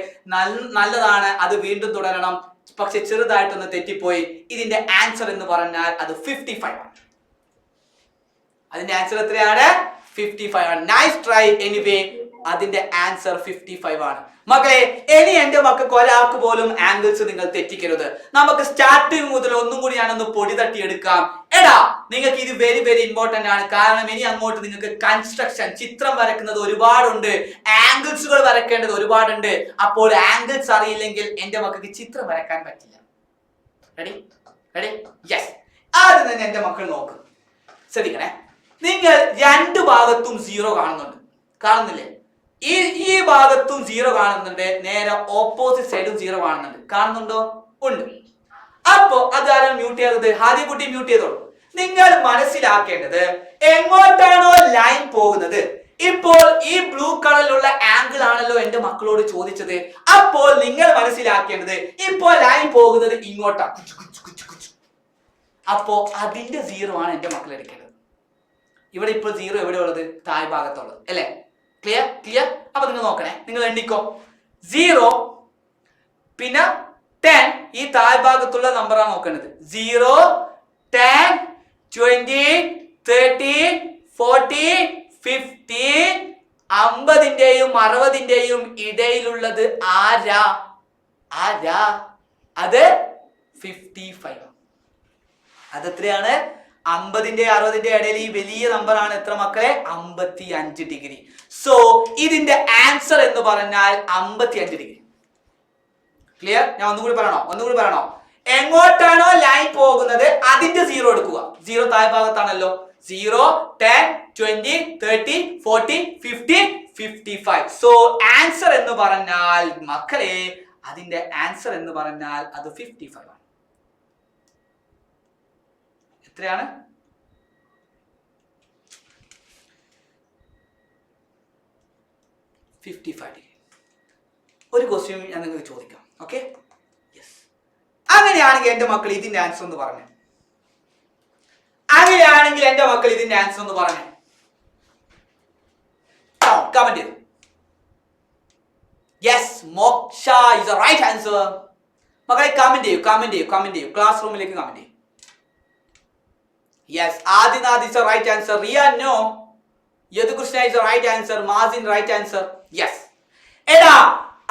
നല്ലതാണ്, അത് വീണ്ടും തുടരണം. പക്ഷെ ചെറുതായിട്ടൊന്ന് തെറ്റിപ്പോയി. ഇതിന്റെ ആൻസർ എന്ന് പറഞ്ഞാൽ അത് 55 ആണ്. അതിന്റെ ആൻസർ എത്രയാണ്? 55 ആണ്. Nice try anyway. അതിന്റെ ആൻസർ 55 ആണ്. മക്കളെ, ഇനി എന്റെ മക്കൾക്ക് ഒരാൾക്ക് പോലും ആംഗിൾസ് നിങ്ങൾ തെറ്റിക്കരുത്. നമുക്ക് സ്റ്റാർട്ടിങ് മുതൽ ഒന്നും കൂടി ഞാനൊന്ന് പൊടി തട്ടിയെടുക്കാം. എടാ, നിങ്ങൾക്ക് ഇത് വെരി വെരി ഇമ്പോർട്ടന്റ് ആണ്. കാരണം ഇനി അങ്ങോട്ട് നിങ്ങൾക്ക് കൺസ്ട്രക്ഷൻ, ചിത്രം വരയ്ക്കുന്നത് ഒരുപാടുണ്ട്, ആംഗിൾസുകൾ വരയ്ക്കേണ്ടത് ഒരുപാടുണ്ട്. അപ്പോൾ ആംഗിൾസ് അറിയില്ലെങ്കിൽ എന്റെ മക്കൾക്ക് ചിത്രം വരയ്ക്കാൻ പറ്റില്ല. റെഡി? റെഡി? യെസ്. ആദ്യം തന്നെ എന്റെ മക്കൾ നോക്ക്, ശ്രദ്ധിക്കണേ. നിങ്ങൾ രണ്ട് ഭാഗത്തും 0 കാണുന്നില്ലേ? ഈ ഭാഗത്തും 0 കാണുന്നുണ്ട്, നേരെ ഓപ്പോസിറ്റ് സൈഡും 0 കാണുന്നുണ്ട്. കാണുന്നുണ്ടോ? ഉണ്ട്. അപ്പോ അതാരും മ്യൂട്ട് ചെയ്തത്? ആദ്യം കുട്ടി മ്യൂട്ട് ചെയ്തോളൂ. നിങ്ങൾ മനസ്സിലാക്കേണ്ടത് എങ്ങോട്ടാണോ ലൈൻ പോകുന്നത്, ഇപ്പോൾ ഈ ബ്ലൂ കളറിലുള്ള ആംഗിൾ ആണല്ലോ എന്റെ മക്കളോട് ചോദിച്ചത്. അപ്പോൾ നിങ്ങൾ മനസ്സിലാക്കേണ്ടത് ഇപ്പോൾ ലൈൻ പോകുന്നത് ഇങ്ങോട്ടാണ്. അപ്പോ അതിന്റെ 0 ആണ് എന്റെ മക്കൾ എടുക്കേണ്ടത്. ഇവിടെ ഇപ്പോൾ 0 എവിടെ ഉള്ളത്? താഴ്ഭാഗത്തുള്ളത് അല്ലേ? ക്ലിയർ? ക്ലിയർ? അപ്പൊ നിങ്ങൾ നോക്കണേ, നിങ്ങൾ എണ്ണിക്കോ. 0 പിന്നെ 10, ഈ താഴ്ഭാഗത്തുള്ള നമ്പറാണ് നോക്കേണ്ടത്. 0, 10, 20, 30, 40, 50. 50ന്റെയും 60ന്റെയും ഇടയിലുള്ളത് ആരാ? അത് 55. അതെത്രയാണ്? 50ന്റെ 60ന്റെ ഇടയിൽ ഈ വലിയ നമ്പർ ആണ് എത്ര മക്കളെ? 55 ഡിഗ്രി. സോ ഇതിന്റെ ആൻസർ എന്ന് പറഞ്ഞാൽ 55 ഡിഗ്രി. ക്ലിയർ? ഞാൻ ഒന്നുകൂടി പറയണോ? എങ്ങോട്ടാണോ ലൈൻ പോകുന്നത് അതിന്റെ 0 എടുക്കുക. 0 താഴ്ഭാഗത്താണല്ലോ. 0, 10, 20, 30, 40, 50, 55. സോ ആൻസർ എന്ന് പറഞ്ഞാൽ മക്കളെ, അതിന്റെ ആൻസർ എന്ന് പറഞ്ഞാൽ അത് 55 ആണ്. എത്രയാണ്? 55 ഡിഗ്രി. ഒരു ക്വസ്റ്റ്യൻ ഞാൻ നിങ്ങൾക്ക് ചോദിക്കാം. ഓക്കെ? യെസ്. അങ്ങനെയാണെങ്കിൽ എന്റെ മക്കൾ ഇതിന്റെ ആൻസർ ഒന്ന് പറഞ്ഞു. കമന്റ് ചെയ്തു. Yes, Moksha is the right answer. മക്കളെ കമന്റ് ചെയ്യൂ. ക്ലാസ് റൂമിലേക്ക് കമന്റ് ചെയ്യൂ. Yes, Adinath is the right answer. Riya, no. Yadhukrishna is the right answer. Mazin, right answer. Yes. എടാ,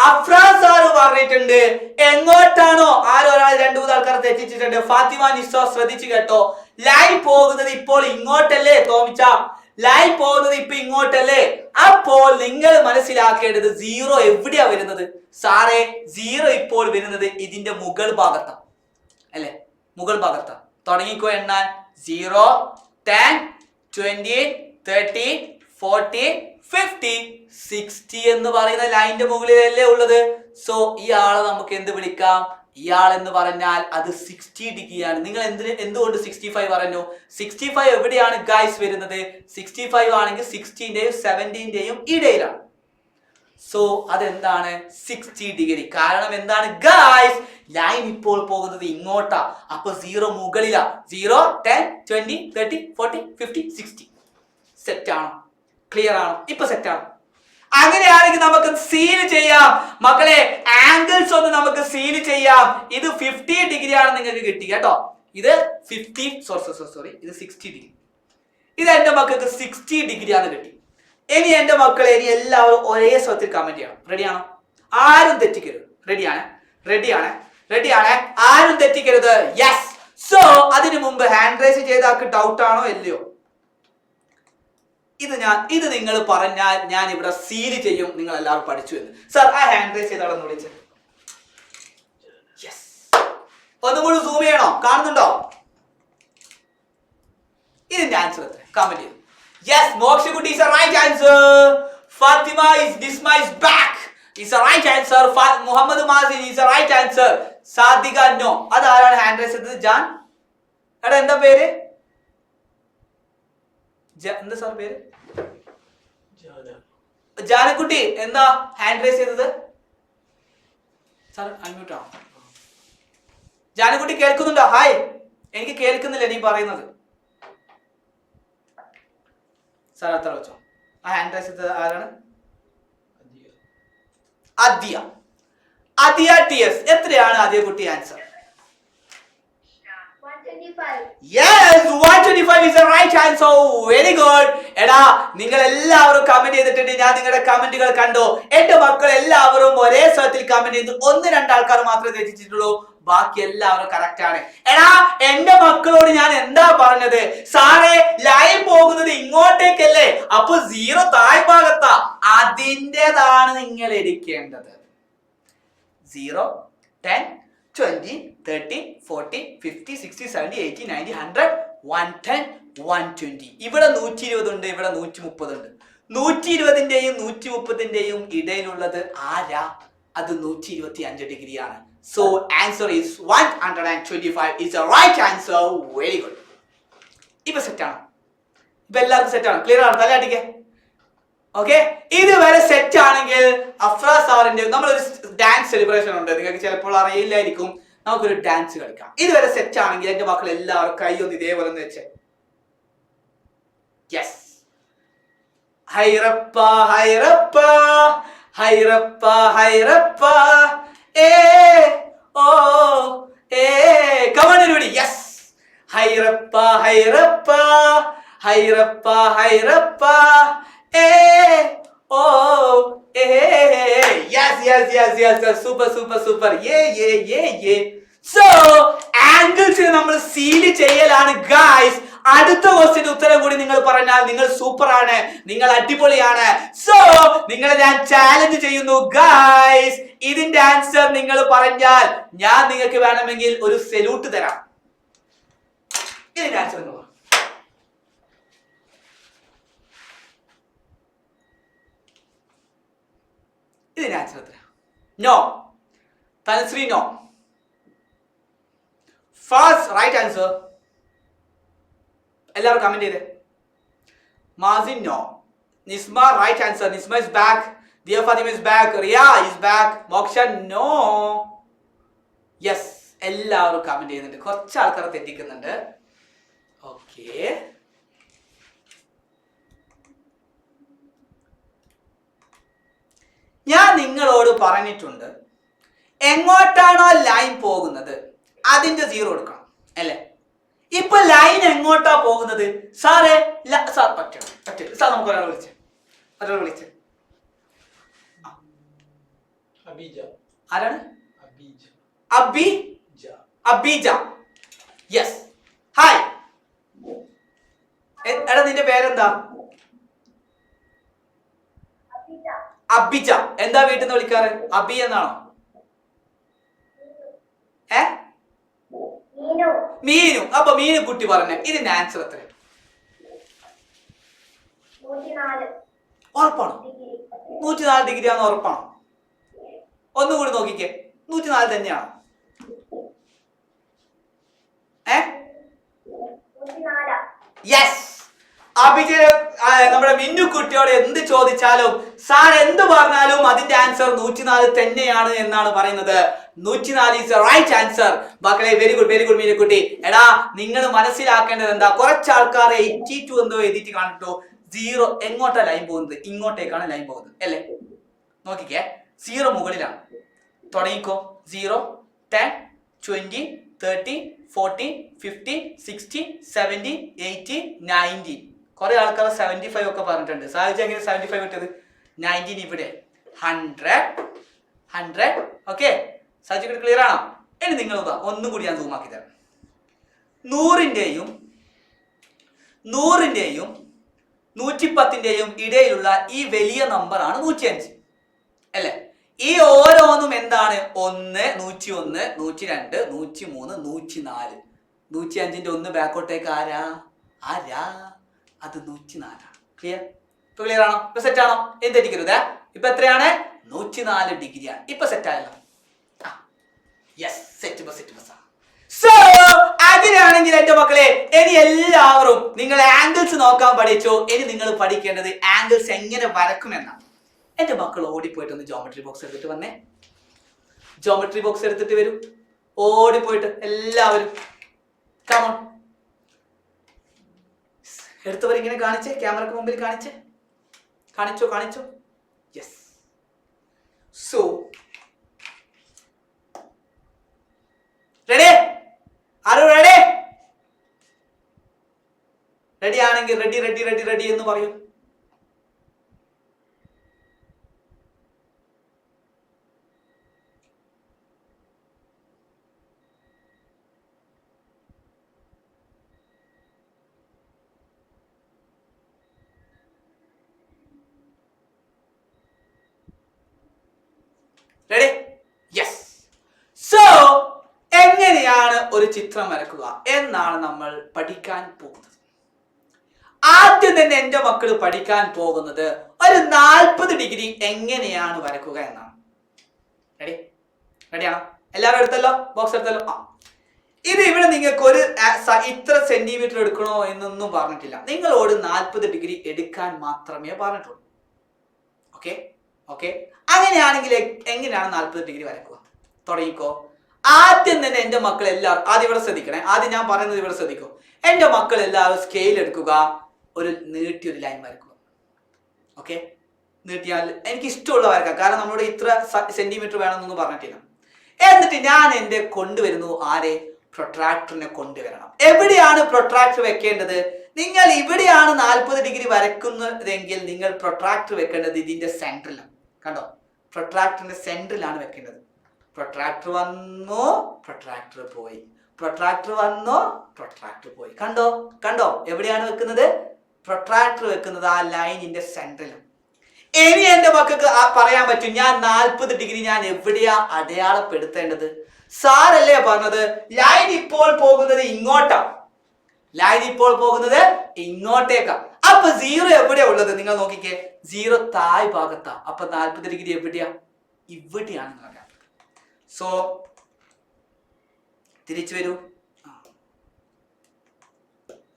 അഫ്രാസ് സാർ പറഞ്ഞിട്ടുണ്ട് എങ്ങോട്ടാണോ ഒരാൾ 2-3 ആൾക്കാർ തെറ്റിച്ചിട്ടുണ്ട്. ഫാത്തിമ നിസോ ശ്രദ്ധിച്ചു കേട്ടോ. ലൈൻ പോകുന്നത് ഇപ്പോൾ ഇങ്ങോട്ടല്ലേ തോമിച്ച? ലൈൻ പോകുന്നത് ഇപ്പൊ ഇങ്ങോട്ടല്ലേ? അപ്പോൾ നിങ്ങൾ മനസ്സിലാക്കേണ്ടത് 0 എവിടെയാ വരുന്നത്? സാറേ, 0 ഇപ്പോൾ വരുന്നത് ഇതിന്റെ മുകൾ ഭാഗത്താണ് അല്ലേ? മുകൾ ഭാഗത്താണ്. തുടങ്ങിക്കോ എണ്ണാൻ. 0, 10, 20, 30, 40, 50, 60 എന്ന് പറയുന്ന ലൈനിന്റെ മുകളിലല്ലേ ഉള്ളത്. സോ ഈ ആളെ നമുക്ക് എന്ത് വിളിക്കാം? ഇയാൾ എന്ന് പറഞ്ഞാൽ അത് 60 ഡിഗ്രിയാണ്. നിങ്ങൾ എന്തുകൊണ്ട് 65 പറഞ്ഞു? 65 എവിടെയാണ് ഗൈസ് വരുന്നത്? 65 ആണെങ്കിൽ 60ന്റെയും 70ന്റെയും ഇടയിലാണ്. സോ അതെന്താണ്? 60 ഡിഗ്രി. കാരണം എന്താണ് ഗൈസ്? ലൈൻ ഇപ്പോൾ പോകുന്നത് ഇങ്ങോട്ടാ. അപ്പൊ 0 മുകളിലാ. 0, 10, 20, 30, 40, 50, 60. സെറ്റ് ആണോ? ക്ലിയർ ആണോ? ഇപ്പൊ സെറ്റ് ആണോ? അങ്ങനെയാണെങ്കിൽ നമുക്ക് സീൽ ചെയ്യാം മക്കളെ. ആംഗിൾസ് ഒന്ന് നമുക്ക് സീൽ ചെയ്യാം. ഇത് 50 ഡിഗ്രി ആണ് നിങ്ങൾക്ക് കിട്ടി കേട്ടോ. ഇത് 50 സോറി ഇത് 60 ഡിഗ്രി. ഇത് എന്റെ മക്കൾക്ക് 60 ഡിഗ്രി ആണ് കിട്ടി. ഇനി എന്റെ മക്കളെ, ഇനി എല്ലാവരും ഒരേ സ്വത്തിൽ കമന്റ് ചെയ്യണം. റെഡിയാണോ? ആരും തെറ്റിക്കരുത്. റെഡിയാണ്? ആരും തെറ്റിക്കരുത്. യെസ്. സോ അതിനു മുമ്പ് ഹാൻഡ് റൈസ് ചെയ്ത ആൾക്ക് ഡൗട്ട് ആണോ അല്ലയോ? ഇത് നിങ്ങൾ പറഞ്ഞാൽ ഞാൻ ഇവിടെ സീൽ ചെയ്യും. നിങ്ങൾ എല്ലാവരും പഠിച്ചു എന്ന്. സർ, ആ ഹാൻഡ് റൈസ് ചെയ്താളെന്ന് വിളിച്ച്. യെസ്. ഒന്നും കൂടി സൂം ചെയ്യണോ? കാണുന്നുണ്ടോ? ഇതിന്റെ ആൻസർ എത്ര? കമന്റ് ചെയ്തു. Yes, Mokshikutti is the right answer. Fatima is Disma is back. Is the right answer. Muhammad Mazin is the right answer. Sadika no. അതാരാണ് ഹാൻഡ് റൈസ് ചെയ്തത്? ജാൻ. എടാ എന്താ പേര്? എന്താ സാർ പേര്? ജാനക്കുട്ടി. എന്താ ഹാൻഡ് റൈസ് ചെയ്തത്? സാർ അൺമ്യൂട്ട് ആണോ? ജാനക്കുട്ടി കേൾക്കുന്നുണ്ടോ? ഹായ്. എനിക്ക് കേൾക്കുന്നില്ല നീ പറയുന്നത്. സാർ അത്ര വെച്ചോ. ആ ഹാൻഡ് റൈസ് ചെയ്തത് ആരാണ്? അദിയ. അദിയ TS. എത്രയാണ് അദിയ കുട്ടി answer? 125. Yes, 125 is the right answer. Very good. എടാ നിങ്ങൾ എല്ലാവരും കമന്റ് ചെയ്തിട്ടുണ്ട്. ഞാൻ നിങ്ങളുടെ കമന്റുകൾ കണ്ടു. എന്റെ മക്കൾ എല്ലാവരും ഒരേ സ്വരത്തിൽ കമന്റ് ചെയ്തു. 1-2 ആൾക്കാർ മാത്രമേ തെറ്റിച്ചിട്ടുള്ളൂ. ബാക്കി എല്ലാവരും കറക്റ്റ് ആണ്. എടാ എന്റെ മക്കളോട് ഞാൻ എന്താ പറഞ്ഞത്? സാറേ ലൈൻ പോകുന്നത് ഇങ്ങോട്ടേക്കല്ലേ, അപ്പൊ 0 താഴ്ഭാഗത്താ. അതിൻ്റെതാണ് നിങ്ങൾ എടുക്കേണ്ടത്. 0, 10, 20, 30, 40, 50, 60, 70, 80, 90, 100, 110, 120. ഇവിടെ 120 ഉണ്ട്, ഇവിടെ 130 ഉണ്ട്. 120ന്റെയും 130ന്റെയും ഇടയിലുള്ളത് ആരാ? അത് 125 ഡിഗ്രിയാണ്. So answer is 125 is the right answer. Very good. ഇപ്പൊ സെറ്റാണ്. ഇപ്പൊ എല്ലാവർക്കും സെറ്റാണ്. ക്ലിയർ ആണ്? തലയാട്ടിക്കേ. ഓക്കെ, ഇതുവരെ സെറ്റ് ആണെങ്കിൽ അഫ്ര സാറിന്റെ നമ്മളൊരു ഡാൻസ് സെലിബ്രേഷൻ ഉണ്ട്. നിങ്ങൾക്ക് ചിലപ്പോൾ അറിയില്ലായിരിക്കും. നമുക്കൊരു ഡാൻസ് കളിക്കാം. ഇതുവരെ സെറ്റ് ആണെങ്കിൽ എന്റെ മക്കൾ എല്ലാവരും കൈ ഒന്ന് ഇതേപോലെ ഒന്ന് വെച്ചേ. യെസ്. ഹൈറപ്പ ഹൈറപ്പ ഹൈറപ്പ ഹൈറപ്പ ഏ ഓ ഏ കമൺ everybody. യെസ്. ഹൈറപ്പ ഹൈറപ്പ ഹൈറപ്പ ഹൈറപ്പ ഏ ഓ ഏ yes yes yes yes super super super yay yay yay yay. So angles നമ്മൾ സീൽ ചെയ്യലാണ് ഗായ്സ്. അടുത്ത ക്വസ്റ്റ്യന്റെ ഉത്തരം കൂടി നിങ്ങൾ പറഞ്ഞാൽ നിങ്ങൾ സൂപ്പർ ആണ്, നിങ്ങൾ അടിപൊളിയാണ്. സോ നിങ്ങളെ ഞാൻ ചാലഞ്ച് ചെയ്യുന്നു ഗായ്സ്. ഇതിന്റെ ആൻസർ നിങ്ങൾ പറഞ്ഞാൽ ഞാൻ നിങ്ങൾക്ക് വേണമെങ്കിൽ ഒരു സല്യൂട്ട് തരാം. ഇതിന്റെ ആൻസർ എന്ന് പറ. ഇതിന്റെ ആൻസർ എത്ര? No. Tanushree no. First right answer എല്ലാവരും കമന്റ് ചെയ്തേ. Mazin no. Nisma right answer. Nisma is back. Diya Fathima is back. Riya is back. Moksha no. Yes, എല്ലാവരും കമന്റ് ചെയ്യുന്നുണ്ട്. കുറച്ച് ആൾക്കാർ തെറ്റിക്കുന്നുണ്ട്. ഓക്കെ, ഞാൻ നിങ്ങളോട് പറഞ്ഞിട്ടുണ്ട് എങ്ങോട്ടാണോ ലൈൻ പോകുന്നത് അതിന്റെ 0 എടുക്കണം അല്ലേ? ഇപ്പൊ ലൈൻ എങ്ങോട്ടാ പോകുന്നത് സാറേ? സാർ പറ്റും സാർ, നമുക്ക് ഒരാൾ വിളിച്ചേ. ആരാണ്? അബീജ. യെസ്. ഹായ്. എടാ നിന്റെ പേരെന്താ? അബിജ. എന്താ വീട്ടിൽ നിന്ന് വിളിക്കാറ്? അബി എന്നാണോ? മീനു. അപ്പൊ മീനു കുട്ടി പറഞ്ഞ ഇതിന്റെ ആൻസർ എത്ര? ഉറപ്പാണോ? 104 ഡിഗ്രി ആണെന്ന് ഉറപ്പാണോ? ഒന്നുകൂടി നോക്കിക്കേ. 104 തന്നെയാണോ? യെസ്. അഭിജയ നമ്മുടെ മിന്നു കുട്ടിയോട് എന്ത് ചോദിച്ചാലും സാർ എന്ത് പറഞ്ഞാലും അതിന്റെ ആൻസർ 104 തന്നെയാണ് എന്നാണ് പറയുന്നത്. 104 is the right answer. മക്കളെ വെരി ഗുഡ് മീനു കുട്ടി. എടാ നിങ്ങൾ മനസ്സിലാക്കേണ്ടത് എന്താ? കുറച്ച് ആൾക്കാർ 82 എന്തോ എഴുതിയിട്ട് കാണിട്ടോ. 0 എങ്ങോട്ടാ ലൈൻ പോകുന്നത്? ഇങ്ങോട്ടേക്കാണ് ലൈൻ പോകുന്നത് അല്ലേ? നോക്കിക്കേ, 0 മുകളിലാണ്. തുടങ്ങിക്കോ. 0, 10, 20, 30, 40, 50, 60, 70, 80, 90. കുറെ ആൾക്കാർ 75 ഒക്കെ പറഞ്ഞിട്ടുണ്ട്. സാധിച്ചു എങ്ങനെ 75 കിട്ടിയത്? 19 ഇവിടെ, 100. ഓക്കെ, സാധിച്ചു ക്ലിയർ ആണോ? ഇനി നിങ്ങൾ ഒന്നും കൂടി ഞാൻ സൂം ആക്കി തരാം. 100ന്റെയും 110ന്റെയും ഇടയിലുള്ള ഈ വലിയ നമ്പർ ആണ് 105 അല്ലേ? ഈ ഓരോന്നും എന്താണ്? 1, 101, 102, 103, 104. 105ന്റെ 1 ബാക്കോട്ടേക്ക് ആരാ? അത് 104. ക്ലിയർ? ഇപ്പൊ ക്ലിയർ ആണോ? ഇപ്പൊ സെറ്റ് ആണോ? എന്ത് തെറ്റിക്കരുത്. ഇപ്പൊ എത്രയാണ്? 104 ഡിഗ്രിയാണ്. ഇപ്പൊ സെറ്റ് ആയല്ലോ. Yes, set. സോ അങ്ങനെയാണെങ്കിൽ എന്റെ മക്കളെ ഇനി എല്ലാവരും നിങ്ങൾ ആംഗിൾസ് നോക്കാൻ പഠിച്ചു. ഇനി നിങ്ങൾ പഠിക്കേണ്ടത് ആംഗിൾസ് എങ്ങനെ വരക്കുമെന്നാണ്. എന്റെ മക്കൾ ഓടിപ്പോയിട്ടൊന്ന് ജോമെട്രി ബോക്സ് എടുത്തിട്ട് വന്നേ. ജോമെട്രി ബോക്സ് എടുത്തിട്ട് വരൂ. ഓടിപ്പോയിട്ട് എല്ലാവരും കമോൺ. എടുത്തവർ ഇങ്ങനെ കാണിച്ചേ, ക്യാമറക്ക് മുമ്പിൽ കാണിച്ചേ. കാണിച്ചോ. യെസ്. So ready? ആരോ റെഡി? റെഡി ആണെങ്കിൽ റെഡി എന്ന് പറയൂ. റെഡി? യെസ്. സോ എങ്ങനെയാണ് ഒരു ചിത്രം വരക്കുക എന്നാണ് നമ്മൾ പഠിക്കാൻ പോകുന്നത്. ആദ്യം തന്നെ എന്റെ മക്കൾ പഠിക്കാൻ പോകുന്നത് ഒരു 40 ഡിഗ്രി എങ്ങനെയാണ് വരക്കുക എന്നാണ്. റെഡിയാണോ? എല്ലാവരും എടുത്തല്ലോ? ബോക്സ് എടുത്തല്ലോ? ഇത് ഇവിടെ നിങ്ങൾക്ക് ഒരു ഇത്ര സെന്റിമീറ്റർ എടുക്കണോ എന്നൊന്നും പറഞ്ഞിട്ടില്ല. നിങ്ങളോട് 40 ഡിഗ്രി എടുക്കാൻ മാത്രമേ പറഞ്ഞിട്ടുള്ളൂ. ഓക്കെ. അങ്ങനെയാണെങ്കിൽ എങ്ങനെയാണ് 40 ഡിഗ്രി വരക്കുക? തുടങ്ങിക്കോ. ആദ്യം തന്നെ എന്റെ മക്കൾ എല്ലാവരും ആദ്യം ഇവിടെ ശ്രദ്ധിക്കണേ. ആദ്യം ഞാൻ പറയുന്നത് ഇവിടെ ശ്രദ്ധിക്കോ. എന്റെ മക്കൾ എല്ലാവരും സ്കെയിൽ എടുക്കുക, ഒരു നീട്ടിയൊരു ലൈൻ വരക്കുക. ഓക്കെ, നീട്ടിയാൽ എനിക്ക് ഇഷ്ടമുള്ള വരക്കാം, കാരണം നമ്മളോട് ഇത്ര സെന്റിമീറ്റർ വേണമെന്നൊന്നും പറഞ്ഞിട്ടില്ല. എന്നിട്ട് ഞാൻ എന്റെ കൊണ്ടുവരുന്നു. ആരെ? പ്രൊട്രാക്ടറിനെ കൊണ്ടുവരണം. എവിടെയാണ് പ്രൊട്രാക്ടർ വെക്കേണ്ടത്? നിങ്ങൾ ഇവിടെയാണ് 40 ഡിഗ്രി വരക്കുന്നതെങ്കിൽ നിങ്ങൾ പ്രൊട്രാക്ടർ വെക്കേണ്ടത് ഇതിന്റെ സെന്ററിലാണ്. കണ്ടോ? പ്രൊട്രാക്ടറിന്റെ സെന്ററിലാണ് വെക്കേണ്ടത്. പ്രൊട്രാക്ടർ വന്നു, പ്രൊട്രാക്ടർ പോയി, പ്രൊട്രാക്ടർ വന്നു, പ്രൊട്രാക്ടർ പോയി. കണ്ടോ? എവിടെയാണ് വെക്കുന്നത്? പ്രൊട്രാക്ടർ വെക്കുന്നത് ആ ലൈനിന്റെ സെന്ററിലാണ്. ഇനി എന്റെ മക്കൾക്ക് പറയാൻ പറ്റും ഞാൻ 40 ഡിഗ്രി ഞാൻ എവിടെയാ അടയാളപ്പെടുത്തേണ്ടത്? സാറല്ലേ പറഞ്ഞത് ലൈൻ ഇപ്പോൾ പോകുന്നത് ഇങ്ങോട്ടാ. ലൈൻ ഇപ്പോൾ പോകുന്നത് ഇങ്ങോട്ടേക്കാ. അപ്പൊ 0 എവിടെയാ ഉള്ളത്? നിങ്ങൾ നോക്കിക്കേ, 0 താഴ് ഭാഗത്താ. അപ്പൊ 40 ഡിഗ്രി എവിടെയാ? ഇവിടെയാണ്. സോ തിരിച്ചു വരൂ.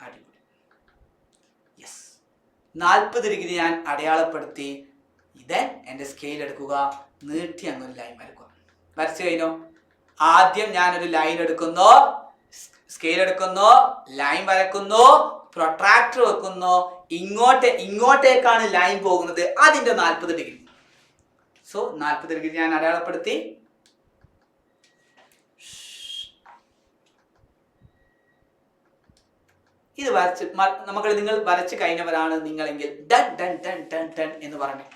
അടിപൊളി. യെസ്, 40 ഡിഗ്രി ഞാൻ അടയാളപ്പെടുത്തി. ഇത് എന്റെ സ്കെയിൽ എടുക്കുക, നീട്ടി അങ്ങൊരു ലൈൻ വരക്കുക. വരച്ചു കഴിഞ്ഞോ? ആദ്യം ഞാനൊരു ലൈൻ എടുക്കുന്നു, സ്കെയിൽ എടുക്കുന്നു, ലൈൻ വരക്കുന്നു, പ്രൊട്രാക്ടർ വെക്കുന്നു. ഇങ്ങോട്ടേക്കാണ് ലൈൻ പോകുന്നത്, അതിന്റെ 40 ഡിഗ്രി. സോ 40 ഡിഗ്രി ഞാൻ അടയാളപ്പെടുത്തി. ഇത് വരച്ച് നിങ്ങൾ വരച്ച് കഴിഞ്ഞവരാണ് നിങ്ങളെങ്കിൽ done done done done done എന്ന് പറഞ്ഞു.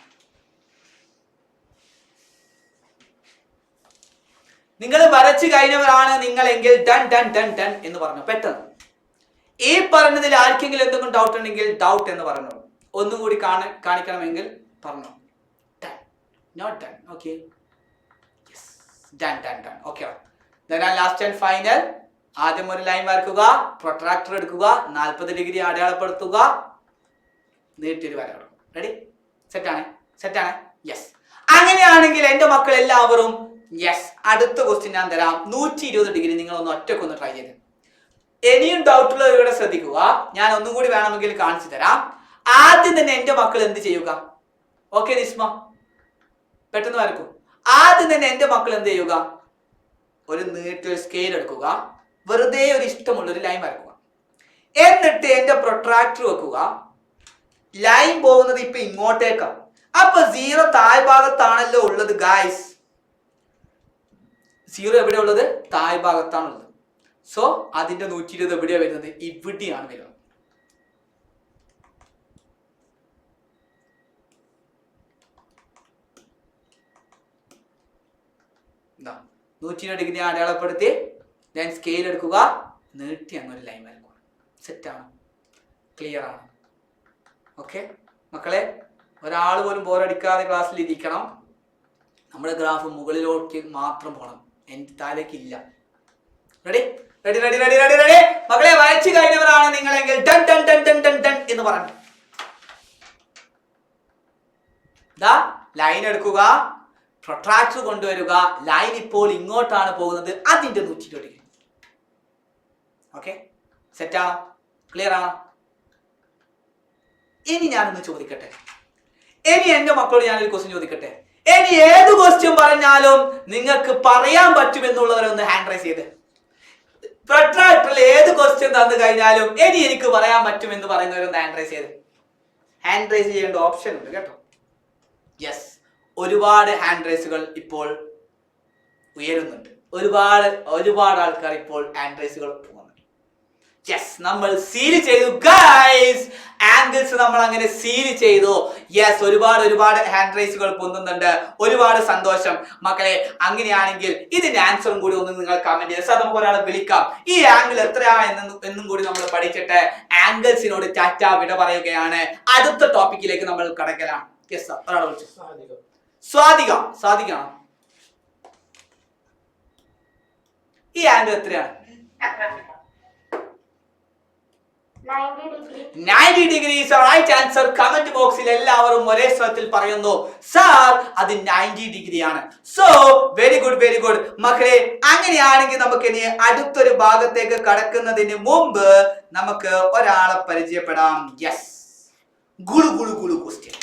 നിങ്ങൾ വരച്ച് കഴിഞ്ഞവരാണ് നിങ്ങളെങ്കിൽ ഡൺ ഡൺ ഡൺ ഡൺ എന്ന് പറഞ്ഞു. പെട്ടെന്ന് ഈ പറഞ്ഞതിൽ ആർക്കെങ്കിലും എന്തെങ്കിലും ഡൗട്ട് ഉണ്ടെങ്കിൽ ഡൗട്ട് എന്ന് പറഞ്ഞു. ഒന്നും കൂടി കാണിക്കണമെങ്കിൽ പറഞ്ഞു. Done, not done. Okay, yes, done done done. Okay, last and final. ആദ്യം ഒരു ലൈൻ വരക്കുക, പ്രൊട്രാക്ടർ എടുക്കുക, 40 ഡിഗ്രി അടയാളപ്പെടുത്തുക, നീട്ടിയൊരു വര. റെഡി? സെറ്റാണ്. യെസ്. അങ്ങനെയാണെങ്കിൽ എന്റെ മക്കൾ എല്ലാവരും യെസ്. അടുത്ത ക്വസ്റ്റ്യൻ ഞാൻ തരാം. 120 ഡിഗ്രി നിങ്ങൾ ഒന്ന് ഒറ്റക്കൊന്ന് ട്രൈ ചെയ്ത്. ഇനിയും ഡൗട്ടുള്ളവരുടെ ശ്രദ്ധിക്കുക. ഞാൻ ഒന്നും കൂടി വേണമെങ്കിൽ കാണിച്ചു തരാം. ആദ്യം തന്നെ എന്റെ മക്കൾ എന്ത് ചെയ്യുക? ഓക്കെ നിസ്മ, പെട്ടെന്ന് വരക്കൂ. ആദ്യം തന്നെ എന്റെ മക്കൾ എന്ത് ചെയ്യുക? ഒരു നീട്ടിയൊരു സ്കെയിൽ എടുക്കുക, വെറുതെ ഒരു ഇഷ്ടമുള്ളൊരു ലൈൻ വരക്കുക. എന്നിട്ട് എന്റെ പ്രൊട്രാക്ടർ വെക്കുക. ലൈൻ പോകുന്നത് ഇപ്പൊ ഇങ്ങോട്ടേക്കാണ്. അപ്പൊ 0 താഴ്ഭാഗത്താണല്ലോ ഉള്ളത് ഗായ്സ്. 0 എവിടെ ഉള്ളത്? താഴ്ഭാഗത്താണുള്ളത്. സോ അതിന്റെ 120 എവിടെയാണ് വരുന്നത്? ഇവിടെയാണ് വരുന്നത്. എന്താ? 120 ഡിഗ്രി അടയാളപ്പെടുത്തി ഞാൻ സ്കെയിൽ എടുക്കുക, നീട്ടി അങ്ങൊരു ലൈൻ വരക്കുക. സെറ്റാണ്, ക്ലിയർ ആണ്. ഓക്കെ മക്കളെ, ഒരാൾ പോലും ബോറടിക്കാതെ ക്ലാസ്സിൽ ഇരിക്കണം. നമ്മുടെ ഗ്രാഫ് മുകളിലോട്ട് മാത്രം പോകണം, എൻ്റെ താഴേക്ക് ഇല്ല. റെഡി? മക്കളെ, വരച്ചു കഴിഞ്ഞവരാണ് നിങ്ങളെങ്കിൽ done done done done done done എന്ന് പറഞ്ഞു. ലൈൻ എടുക്കുക, പ്രൊട്രാക്ടർ കൊണ്ടുവരിക. ലൈൻ ഇപ്പോൾ ഇങ്ങോട്ടാണ് പോകുന്നത്, അതിന്റെ 120 ഡിഗ്രി. ഓക്കെ, സെറ്റാണോ? ക്ലിയർ ആണോ? ഇനി ഞാനൊന്ന് ചോദിക്കട്ടെ, ഇനി എന്റെ മക്കളോട് ഞാനൊരു ക്വസ്റ്റ്യൻ ചോദിക്കട്ടെ. ഇനി ഏത് ക്വസ്റ്റ്യൻ പറഞ്ഞാലും നിങ്ങൾക്ക് പറയാൻ പറ്റുമെന്നുള്ളവരൊന്ന് ഹാൻഡ് റൈസ് ചെയ്ത്. പ്രൊട്രാക്ടറിൽ ഏത് ക്വസ്റ്റ്യൻ തന്നു കഴിഞ്ഞാലും ഇനി എനിക്ക് പറയാൻ പറ്റുമെന്ന് പറയുന്നവരൊന്ന് ഹാൻഡ് റൈസ് ചെയ്ത്. ഹാൻഡ് റൈസ് ചെയ്യേണ്ട ഓപ്ഷൻ ഉണ്ട് കേട്ടോ. യെസ്, ഒരുപാട് ഹാൻഡ് റൈസുകൾ ഇപ്പോൾ ഉയരുന്നുണ്ട്. ഒരുപാട് ആൾക്കാർ ഇപ്പോൾ ഹാൻഡ് റൈസുകൾ പോകുന്നുണ്ട്. യെസ്, നമ്മൾ സീൽ ചെയ്തു ഗൈസ്. ആംഗിൾസ് നമ്മൾ അങ്ങനെ സീൽ ചെയ്തു. യെസ്, ഒരുപാട് ഹാൻഡ് റൈസുകൾ പൊന്തുന്നുണ്ട്. ഒരുപാട് സന്തോഷം മക്കളെ. അങ്ങനെയാണെങ്കിൽ ഇതിന്റെ ആൻസറും കൂടി ഒന്ന് നിങ്ങൾ കമന്റ് ചെയ്ത്. സാർ, നമുക്ക് ഒരാളെ വിളിക്കാം. ഈ ആംഗിൾ എത്രയാണ് എന്നും കൂടി നമ്മൾ പഠിച്ചിട്ട് ആംഗിൾസിനോട് ടാറ്റ വിട പറയുകയാണ്. അടുത്ത ടോപ്പിക്കിലേക്ക് നമ്മൾ കടക്കലാണ്. യെസ് സാർ, ഒരാളെ വിളിച്ചു. സ്വാതികാണോ? ഈ ആംഗിൾ എത്രയാണ്? 90 degrees റൈറ്റ് ആൻസർ. കമന്റ് ബോക്സിൽ എല്ലാവരും ഒരേ സ്വരത്തിൽ പറയുന്നു സാർ അത് 90 ഡിഗ്രി ആണ്. സോ വെരി ഗുഡ് മക്കളെ. അങ്ങനെയാണെങ്കിൽ നമുക്ക് ഇനി അടുത്തൊരു ഭാഗത്തേക്ക് കടക്കുന്നതിന് മുമ്പ് നമുക്ക് ഒരാളെ പരിചയപ്പെടാം. യെസ്, ഗുളു ക്വസ്റ്റ്യൻ.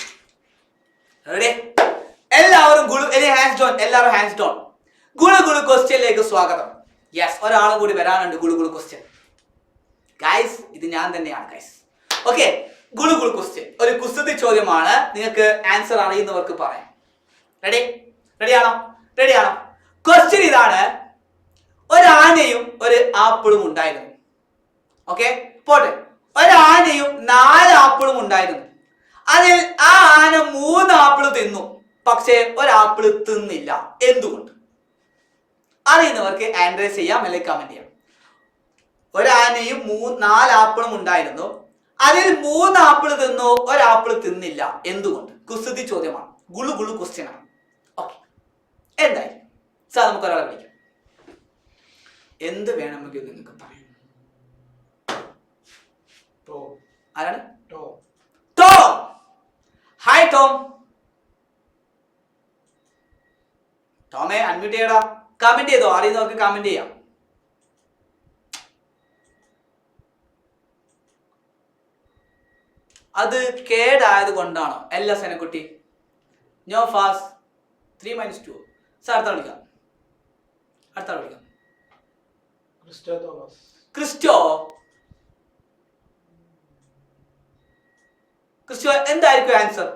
റെഡി? എല്ലാവരും എല്ലാവരും ഹാൻഡ്സ് ഡൗൺ. ഗുളു ക്വസ്റ്റ്യനിലേക്ക് സ്വാഗതം. യെസ്, ഒരാളും കൂടി വരാനുണ്ട്. ഗുളു ക്വസ്റ്റ്യൻ ഗൈസ്, ഇത് ഞാൻ തന്നെയാണ് ഗൈസ്. ഓക്കെ, ഗുളു ക്വസ്റ്റ്യൻ ഒരു കുസൃതി ചോദ്യമാണ്. നിങ്ങൾക്ക് ആൻസർ അറിയുന്നവർക്ക് പറയാം. റെഡിയാണോ? ക്വസ്റ്റ്യൻ ഇതാണ്. ഒരാനയും ഒരു ആപ്പിളും ഉണ്ടായിരുന്നു. ഓക്കെ, പോട്ടെ. ഒരാനയും 4 ആപ്പിളും ഉണ്ടായിരുന്നു. അതിൽ ആ ആന 3 ആപ്പിൾ തിന്നു, പക്ഷേ ഒരാപ്പിൾ തിന്നില്ല. എന്തുകൊണ്ട്? അറിയുന്നവർക്ക് ആൻസർ ചെയ്യാം, അല്ലെങ്കിൽ കമന്റ് ചെയ്യാം. ഒരാനയും 4 ആപ്പിളും ഉണ്ടായിരുന്നു. അതിൽ 3 ആപ്പിൾ തിന്നു, ഒരാപ്പിൾ തിന്നില്ല. എന്തുകൊണ്ട്? കുസൃതി ചോദ്യമാണ്. ഗുളു ക്വസ്റ്റ്യൻ ആണ്. ഓക്കെ, എന്തായി സാർ? നമുക്ക് ഒരാളെ വിളിക്കാം. എന്ത് വേണമെങ്കിൽ നിങ്ങൾക്ക് പറയാം. ആരാണ്? ടോം. Hi Tom. ടോമേ അൺമ്യൂട്ട് ചെയ്യടാ. കമന്റ് ചെയ്തോ? അറിയുന്നവർക്ക് കമന്റ് ചെയ്യാം. അത് കേടായത് കൊണ്ടാണോ? അല്ല സെനക്കുട്ടി. നോ ഫാസ് 3 - 2. സാർ അടുത്ത വിളിക്കാം. ക്രിസ്റ്റോ എന്തായിരിക്കും ആൻസർ?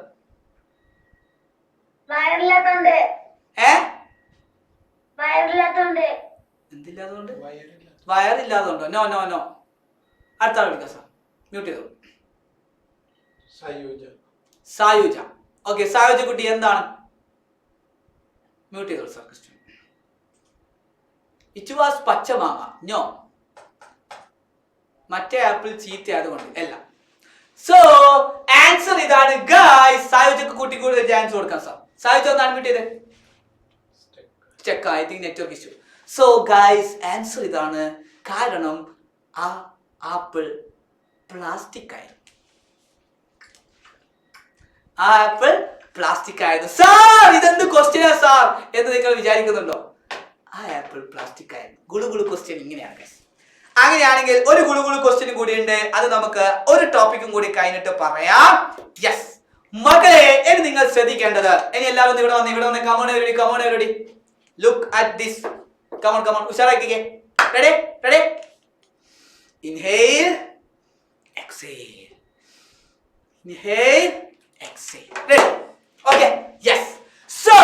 എന്തില്ലാത്തതുകൊണ്ട്? വയറില്ലാത്തതുകൊണ്ടോ? നോ. അടുത്ത വിളിക്കാം സാർ. മ്യൂട്ട് ചെയ്തോ. സായുജ. ഓക്കെ, സായുജ കുട്ടി എന്താണ്? മ്യൂട്ട് ചെയ്തോളൂ sir. Question it was Pachamanga. No. മറ്റേ ആപ്പിൾ ചീത്തയായത് കൊണ്ട് അല്ല. സോ ആൻസർ ഇതാണ് ഗൈസ്. സായുജക്ക് കുട്ടി കൂടി ചാൻസ് കൊടുക്കാം സാർ. സായുജ ഒന്ന് അൺമ്യൂട്ട് ചെയ്തേ. Stuck, I think network issue. So guys answer ഇതാണ്. കാരണം ആ ആപ്പിൾ പ്ലാസ്റ്റിക് ആയിരുന്നു. ആ ആപ്പിൾ പ്ലാസ്റ്റിക് ആയിരുന്നു. സാർ ഇതെന്ത് ക്വസ്റ്റ്യനാ സാർ എന്ന് നിങ്ങൾ വിചാരിക്കുന്നുണ്ടോ? ആ ആപ്പിൾ പ്ലാസ്റ്റിക് ആയിരുന്നു. ഗുളു ക്വസ്റ്റ്യൻ ഇങ്ങനെയാണ് ഗൈസ്. അങ്ങനെയാണെങ്കിൽ ഒരു ഗുളു ക്വസ്റ്റ്യൻ കൂടി ഉണ്ട്. അത് നമുക്ക് ഒരു ടോപ്പിക്കും കൂടി കഴിഞ്ഞിട്ട് പറയാം. യെസ് മക്കളെ, ഇനി നിങ്ങൾ ശ്രദ്ധിക്കേണ്ടത്, ഇനി എല്ലാവരും ഇവിടെ വന്ന് come on everybody look at this. Come on ഉഷാറാക്കിക്കേ. Ready? Inhale, exhale, inhale, exhale. Ready? Okay. Yes. So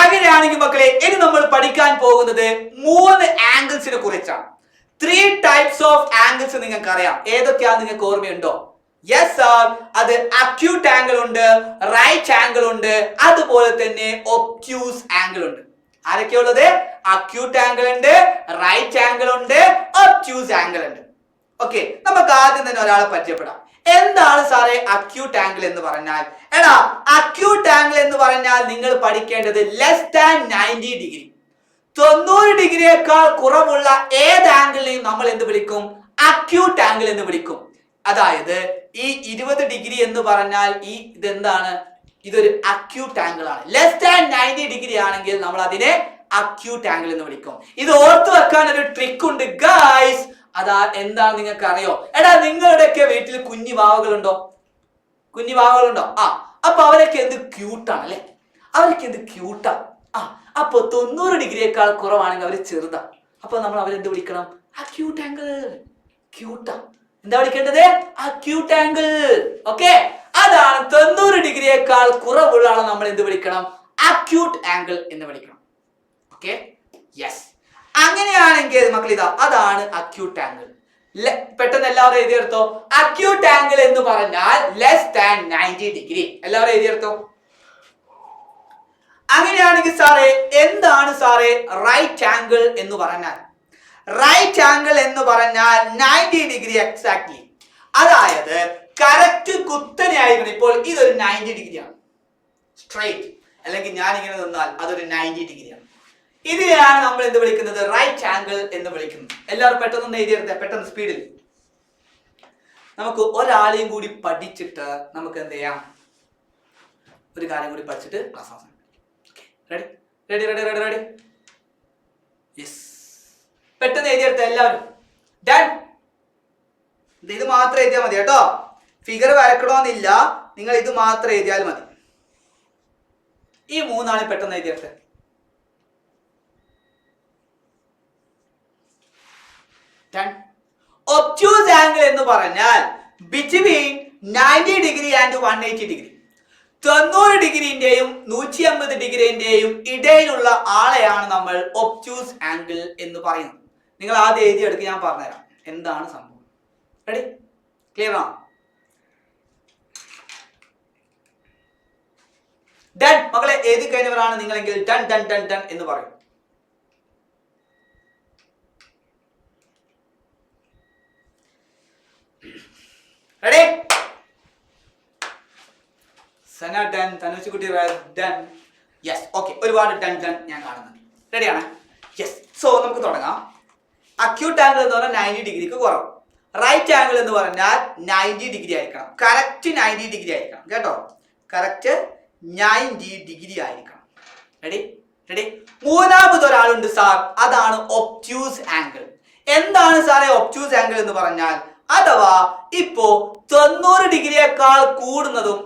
അങ്ങനെയാണെങ്കിൽ മക്കളെ ഇനി നമ്മൾ പഠിക്കാൻ പോകുന്നത് 3 ആംഗിൾസിനെ കുറിച്ചാണ്. 3 types of angles നിങ്ങൾക്ക് അറിയാം. ഏതൊക്കെയാണ് നിങ്ങൾക്ക് ഓർമ്മയുണ്ടോ? യെസ് സാർ, അത് അക്യൂട്ട് ആംഗിൾ ഉണ്ട്, റൈറ്റ് ആംഗിൾ ഉണ്ട്, അതുപോലെ തന്നെ ഒബ്റ്റ്യൂസ് ആംഗിൾ ഉണ്ട്. ആരൊക്കെയുള്ളത്? അക്യൂട്ട് ആംഗിൾ ഉണ്ട്, റൈറ്റ് ആംഗിൾ ഉണ്ട്, ഒബ്റ്റ്യൂസ് ആംഗിൾ ഉണ്ട്. ഓക്കെ, നമുക്ക് ആദ്യം തന്നെ ഒരാളെ പരിചയപ്പെടാം. എന്താണ് സാറേ അക്യൂട്ട് ആംഗിൾ എന്ന് പറഞ്ഞാൽ? അക്യൂട്ട് ആംഗിൾ എന്ന് പറഞ്ഞാൽ നിങ്ങൾ പഠിക്കേണ്ടത് ലെസ് ദാൻ 90 ഡിഗ്രി. 90 ഡിഗ്രിയേക്കാൾ കുറവുള്ള ഏത് ആംഗിളിനെയും നമ്മൾ എന്ത് വിളിക്കും? അക്യൂട്ട് ആംഗിൾ എന്ന് വിളിക്കും. അതായത് ഈ 20 ഡിഗ്രി എന്ന് പറഞ്ഞാൽ ഇതെന്താണ്? ഇതൊരു അക്യൂട്ട് ആംഗിൾ ആണ്. ലെസ് ദാൻ 90 ഡിഗ്രി ആണെങ്കിൽ നമ്മൾ അതിനെ അക്യൂട്ട് ആംഗിൾ എന്ന് വിളിക്കും. ഇത് ഓർത്തു വെക്കാൻ ഒരു ട്രിക്ക് ഉണ്ട് ഗൈസ്. അതാ എന്താണ് നിങ്ങൾക്ക് അറിയോ? എടാ നിങ്ങളുടെയൊക്കെ വീട്ടിൽ കുഞ്ഞു വാവകളുണ്ടോ? കുഞ്ഞു വാവകളുണ്ടോ? അപ്പൊ അവരൊക്കെ എന്ത് ക്യൂട്ടാണ് അല്ലെ? അവരൊക്കെ എന്ത് ക്യൂട്ടാ. അപ്പൊ 90 ഡിഗ്രിയേക്കാൾ കുറവാണെങ്കിൽ അവര് ചെറുതാ. അപ്പൊ നമ്മൾ അവരെന്ത് വിളിക്കണം? Acute angle. ക്യൂട്ടാ. എന്താ വിളിക്കേണ്ടത്? Acute angle. ഓക്കെ, അതാണ് 90 ഡിഗ്രിയേക്കാൾ കുറവുള്ള ആളെ നമ്മൾ എന്ത് വിളിക്കണം? അക്യൂട്ട് ആംഗിൾ എന്ന് വിളിക്കണം. Okay, yes. അങ്ങനെയാണെങ്കിൽ മക്കൾ ഇതാ അതാണ് അക്യൂട്ട് ആംഗിൾ. പെട്ടെന്ന് എല്ലാവരും എഴുതിയെടുത്തോ. അക്യൂട്ട് ആംഗിൾ എന്ന് പറഞ്ഞാൽ ലെസ് ദാൻ 90 ഡിഗ്രി. എല്ലാവരും എഴുതിയെടുത്തോ. അങ്ങനെയാണെങ്കിൽ സാറേ എന്താണ് സാറേ റൈറ്റ് ആംഗിൾ എന്ന് പറഞ്ഞാൽ? റൈറ്റ് ആംഗിൾ എന്ന് പറഞ്ഞാൽ 90 ഡിഗ്രി എക്സാക്ട്ലി. അതായത് കറക്റ്റ് കുത്തനെ ആയിരിക്കണം. ഇപ്പോൾ ഇതൊരു 90 ഡിഗ്രിയാണ്, സ്ട്രൈറ്റ്. അല്ലെങ്കിൽ ഞാൻ ഇങ്ങനെ നിന്നാൽ അതൊരു 90 ഡിഗ്രിയാണ്. ഇതിനെയാണ് നമ്മൾ എന്ത് വിളിക്കുന്നത്? റൈറ്റ് ആംഗിൾ എന്ന് വിളിക്കുന്നത്. എല്ലാവരും പെട്ടെന്ന് എഴുതിയെടുത്തേ, പെട്ടെന്ന് സ്പീഡിൽ. നമുക്ക് ഒരാളെയും കൂടി പഠിച്ചിട്ട് നമുക്ക് എന്ത് ചെയ്യാം? ഒരു കാര്യം കൂടി പഠിച്ചിട്ട് ക്ലാസ് അവസാനം. Ready ready ready ready ready yes. പെട്ടെന്ന് എഴുതിയെടുത്ത എല്ലാവരും. ഡൺ. ഇത് മാത്രം എഴുതിയാൽ മതി കേട്ടോ. ഫിഗർ വരക്കണമെന്നില്ല, നിങ്ങൾ ഇത് മാത്രം എഴുതിയാൽ മതി. ഈ മൂന്നാണ് പെട്ടെന്ന് എഴുതിയെടുത്തത്. ഒബ്റ്റ്യൂസ് ആംഗിൾ എന്ന് പറഞ്ഞാൽ ബിറ്റ്വീൻ 90 ഡിഗ്രി ആൻഡ് 180 ഡിഗ്രി. 90 ഡിഗ്രിന്റെയും 180 ഡിഗ്രിന്റെയും ഇടയിലുള്ള ആളെയാണ് നമ്മൾ ഒബ്റ്റ്യൂസ് ആംഗിൾ എന്ന് പറയുന്നത്. നിങ്ങൾ ആദ്യം എഴുതിയെടുക്കുക, ഞാൻ പറഞ്ഞുതരാം എന്താണ് സംഭവം. റെഡി? ക്ലിയർ ആണോ? ഡൺ. മക്കളെ എഴുതി കഴിഞ്ഞവരാണ് നിങ്ങളെങ്കിൽ ഡൺ ഡൺ ഡൺ ഡൺ എന്ന് പറയും. റെഡി? സന ഡൺ, തനുശ്കുട്ടി ഡൺ. Yes, okay. ഒരുപാട് ഡൺ ഡൺ ഞാൻ കാണുന്നുണ്ട്. റെഡിയാണ്? യെസ്. സോ നമുക്ക് തുടങ്ങാം. അക്യൂട്ട് ആംഗിൾ എന്ന് പറഞ്ഞാൽ 90 ഡിഗ്രിക്ക് കുറവ്. റൈറ്റ് ആംഗിൾ എന്ന് പറഞ്ഞാൽ 90 ഡിഗ്രി ആയിരിക്കണം. കറക്റ്റ് 90 ഡിഗ്രി ആയിരിക്കണം കേട്ടോ. കറക്റ്റ് 90 ഡിഗ്രി ആയിരിക്കണം. റെഡി? റെഡി? മൂന്നാമത് ഒരാളുണ്ട് സാർ, അതാണ് ഒബ്റ്റ്യൂസ് ആംഗിൾ. എന്താണ് സാറേ ഒബ്റ്റ്യൂസ് ആംഗിൾ എന്ന് പറഞ്ഞാൽ? അഥവാ ഇപ്പോ 90 ഡിഗ്രിയേക്കാൾ കൂടുന്നതും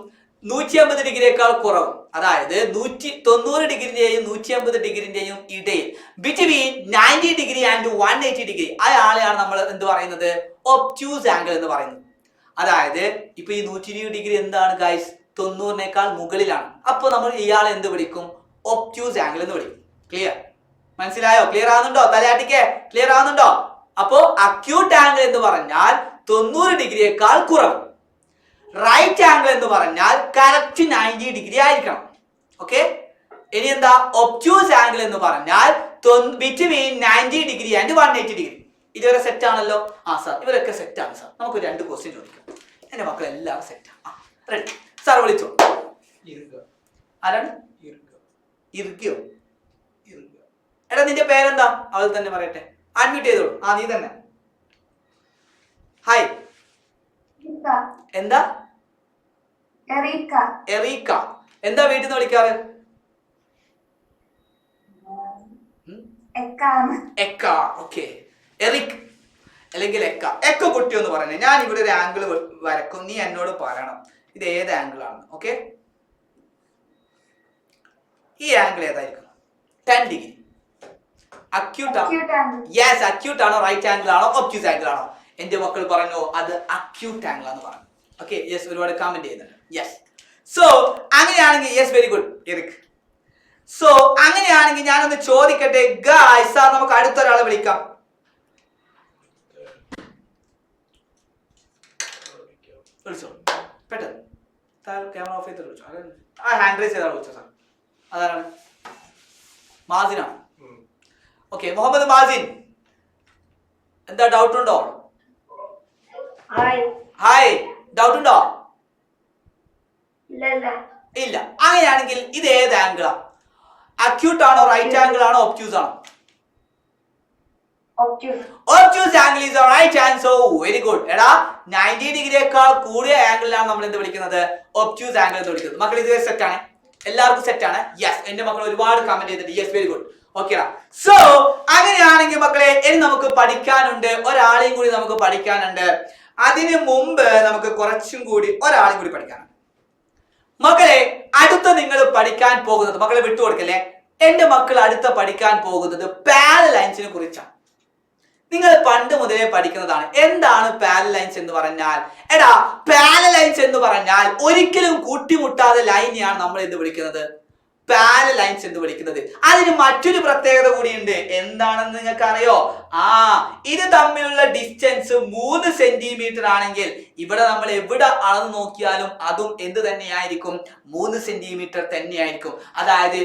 180 ഡിഗ്രിയേക്കാൾ കുറവും, അതായത് 90 ഡിഗ്രിന്റെയും 180 ഡിഗ്രിന്റെയും ഇടയിൽ, ബിറ്റ്വീൻ 90 ഡിഗ്രി ആൻഡ് 180 ഡിഗ്രി, അയാളെയാണ് നമ്മൾ എന്ത് പറയുന്നത്? ഒബ്റ്റ്യൂസ് ആംഗിൾ എന്ന് പറയുന്നത്. അതായത് ഇപ്പൊ ഈ 120 ഡിഗ്രി എന്താണ് ഗൈസ്? 90-നേക്കാൾ മുകളിലാണ്. അപ്പൊ നമ്മൾ ഇയാളെ എന്ത് വിളിക്കും? ഒബ്റ്റ്യൂസ് ആംഗിൾ എന്ന് വിളിക്കും. ക്ലിയർ? മനസ്സിലായോ? ക്ലിയർ ആവുന്നുണ്ടോ? തലയാട്ടിക്ക് ക്ലിയർ ആവുന്നുണ്ടോ? അപ്പോ അക്യൂട്ട് ആംഗിൾ എന്ന് പറഞ്ഞാൽ 90 ഡിഗ്രിയേക്കാൾ കുറവ്. റൈറ്റ് ആംഗിൾ എന്ന് പറഞ്ഞാൽ കറക്റ്റ് 90 ഡിഗ്രി ആയിരിക്കണം. ഓക്കെ, ഇനി എന്താ? ഒബ്റ്റ്യൂസ് ആംഗിൾ എന്ന് പറഞ്ഞാൽ ബിറ്റ്വീൻ 90 ഡിഗ്രി ആൻഡ് 180 ഡിഗ്രി. ഇതുവരെ സെറ്റ് ആണല്ലോ? സാർ ഇവരൊക്കെ സെറ്റ് ആണ് സാർ. നമുക്ക് 2 ക്വസ്റ്റ്യൻ ചോദിക്കാം. എന്റെ മക്കൾ എല്ലാവരും സെറ്റ് ആണ്. റെഡി? സാർ വിളിച്ചോ. ആരാണ്? ഇർഗിയോ? എടാ നിന്റെ പേരെന്താ? അവൾ തന്നെ പറയട്ടെ. അഡ്മിറ്റ് ചെയ്തോളൂ. നീ തന്നെ. ഹായ്. എന്താ? എറീക്ക. എന്താ വീട്ടിൽ നിന്ന് വിളിക്കാറ്? എക്ക. ഓക്കെ, എറിക് അല്ലെങ്കിൽ എക്ക. എക്ക കുട്ടി എന്ന് പറഞ്ഞേ. ഞാൻ ഇവിടെ ഒരു ആംഗിൾ വരക്കും, നീ എന്നോട് പറയണം ഇത് ഏത് ആംഗിൾ ആണ്. ഓക്കെ, ഈ ആംഗിൾ ഏതായിരിക്കും? 10 ഡിഗ്രി. അക്യൂട്ട് ആണോ? യെസ്, അക്യൂട്ട് ആണോ? റൈറ്റ് ആംഗിൾ ആണോ? ഒബ്റ്റ്യൂസ് ആംഗിൾ ആണോ? എന്റെ മക്കൾ പറഞ്ഞു അത് അക്യൂട്ട് ആംഗിൾ ആണെന്ന് പറഞ്ഞു. ഓക്കെ, യെസ്, ഒരുപാട് കമന്റ് ചെയ്യുന്നുണ്ട്. യെസ്. സോ അങ്ങനെയാണെങ്കിൽ yes, very good Eric. So അങ്ങനെയാണെങ്കിൽ ഞാനൊന്ന് ചോദിക്കട്ടെ ഗായ്സ്, സാർ നമുക്ക് അടുത്തൊരാളെ വിളിക്കാം. വിളിച്ചോ പെട്ടെന്ന്. ക്യാമറ ഓഫ് ചെയ്ത് വിളിച്ചോ. ഹാൻഡ് റൈസ് ചെയ്താൽ വിളിച്ചോ സാർ. അതാണ് മാസിനാണ്. ഓക്കെ, മുഹമ്മദ് മാസിൻ, എന്താ ഡൗട്ട് ഉണ്ടോ? ഹായ്, ഡൗട്ട് ഉണ്ടോ? ഇല്ല. അങ്ങനെയാണെങ്കിൽ ഇത് ഏത് ആംഗിളാ? അക്യൂട്ട് ആണോ? റൈറ്റ് ആംഗിൾ ആണോ? ഒബ്റ്റ്യൂസ് ആണോ? Obtuse angle is the right answer. Very good. എടാ 90 ഡിഗ്രിയേക്കാൾ കൂടിയ ആംഗിളിലാണ് നമ്മൾ എന്ത് വിളിക്കുന്നത്? ഒബ്റ്റ്യൂസ് ആംഗിൾ എന്ന് വിളിക്കുന്നത്. മക്കൾ ഇതുവരെ സെറ്റ് ആണ്? എല്ലാവർക്കും സെറ്റ് ആണ്? യെസ്. എന്റെ മക്കൾ ഒരുപാട് കമന്റ് ചെയ്തിട്ട് യെസ്, വെരി ഗുഡ്. ഓക്കെടാ. സോ അങ്ങനെയാണെങ്കിൽ മക്കളെ ഇനി നമുക്ക് പഠിക്കാനുണ്ട്, ഒരാളെയും കൂടി നമുക്ക് പഠിക്കാനുണ്ട്. അതിന് മുമ്പ് നമുക്ക് കുറച്ചും കൂടി ഒരാളെയും കൂടി പഠിക്കാനുണ്ട്. മക്കളെ അടുത്ത നിങ്ങൾ പഠിക്കാൻ പോകുന്നത്, മക്കളെ വിട്ടുകൊടുക്കല്ലേ, എന്റെ മക്കൾ അടുത്ത പഠിക്കാൻ പോകുന്നത് പാരലൽ ലൈൻസിനെ കുറിച്ചാണ്. നിങ്ങൾ പണ്ട് മുതലേ പഠിക്കുന്നതാണ്. എന്താണ് പാരലൽ ലൈൻസ് എന്ന് പറഞ്ഞാൽ? എടാ പാരലൽ ലൈൻസ് എന്ന് പറഞ്ഞാൽ ഒരിക്കലും കൂട്ടിമുട്ടാതെ ലൈനെയാണ് നമ്മൾ എന്ത് വിളിക്കുന്നത്? പാരലൽ ലൈൻസ് എന്ന് വിളിക്കുന്നത്. അതിന് മറ്റൊരു പ്രത്യേകത കൂടിയുണ്ട്. എന്താണെന്ന് നിങ്ങൾക്ക് അറിയോ? ഇത് തമ്മിലുള്ള ഡിസ്റ്റൻസ് 3 സെന്റിമീറ്റർ ആണെങ്കിൽ ഇവിടെ നമ്മൾ എവിടെ അളന്ന് നോക്കിയാലും അതും എന്ത് തന്നെയായിരിക്കും? 3 സെന്റിമീറ്റർ തന്നെയായിരിക്കും. അതായത്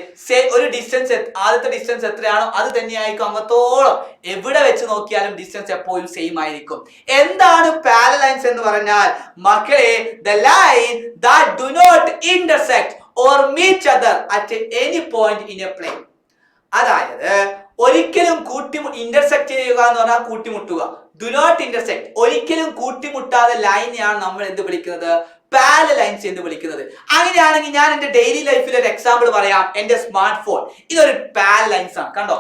ഒരു ഡിസ്റ്റൻസ്, ആദ്യത്തെ ഡിസ്റ്റൻസ് എത്രയാണോ അത് തന്നെയായിരിക്കും അങ്ങത്തോളം. എവിടെ വെച്ച് നോക്കിയാലും ഡിസ്റ്റൻസ് എപ്പോഴും സെയിം ആയിരിക്കും. എന്താണ് പാരലൽ ലൈൻസ് എന്ന് പറഞ്ഞാൽ? മക്കളെ, the line that do not intersect or meet each other at any point in a plane. അതായത് ഒരിക്കലും ഇന്റർസെക്ട് ചെയ്യുക എന്ന് പറഞ്ഞാൽ കൂട്ടിമുട്ടുക. ഡു നോട്ട് ഇന്റർസെക്ട്, ഒരിക്കലും കൂട്ടിമുട്ടാതെ ലൈനെയാണ് നമ്മൾ എന്ത് വിളിക്കുന്നത്? പാരലൽ ലൈൻസ് എന്ന് വിളിക്കുന്നത്. അങ്ങനെയാണെങ്കിൽ ഞാൻ എന്റെ ഡെയിലി ലൈഫിൽ ഒരു എക്സാമ്പിൾ പറയാം. എന്റെ സ്മാർട്ട് ഫോൺ ഇതൊരു പാരലൽ ലൈൻസ് ആണ്. കണ്ടോ,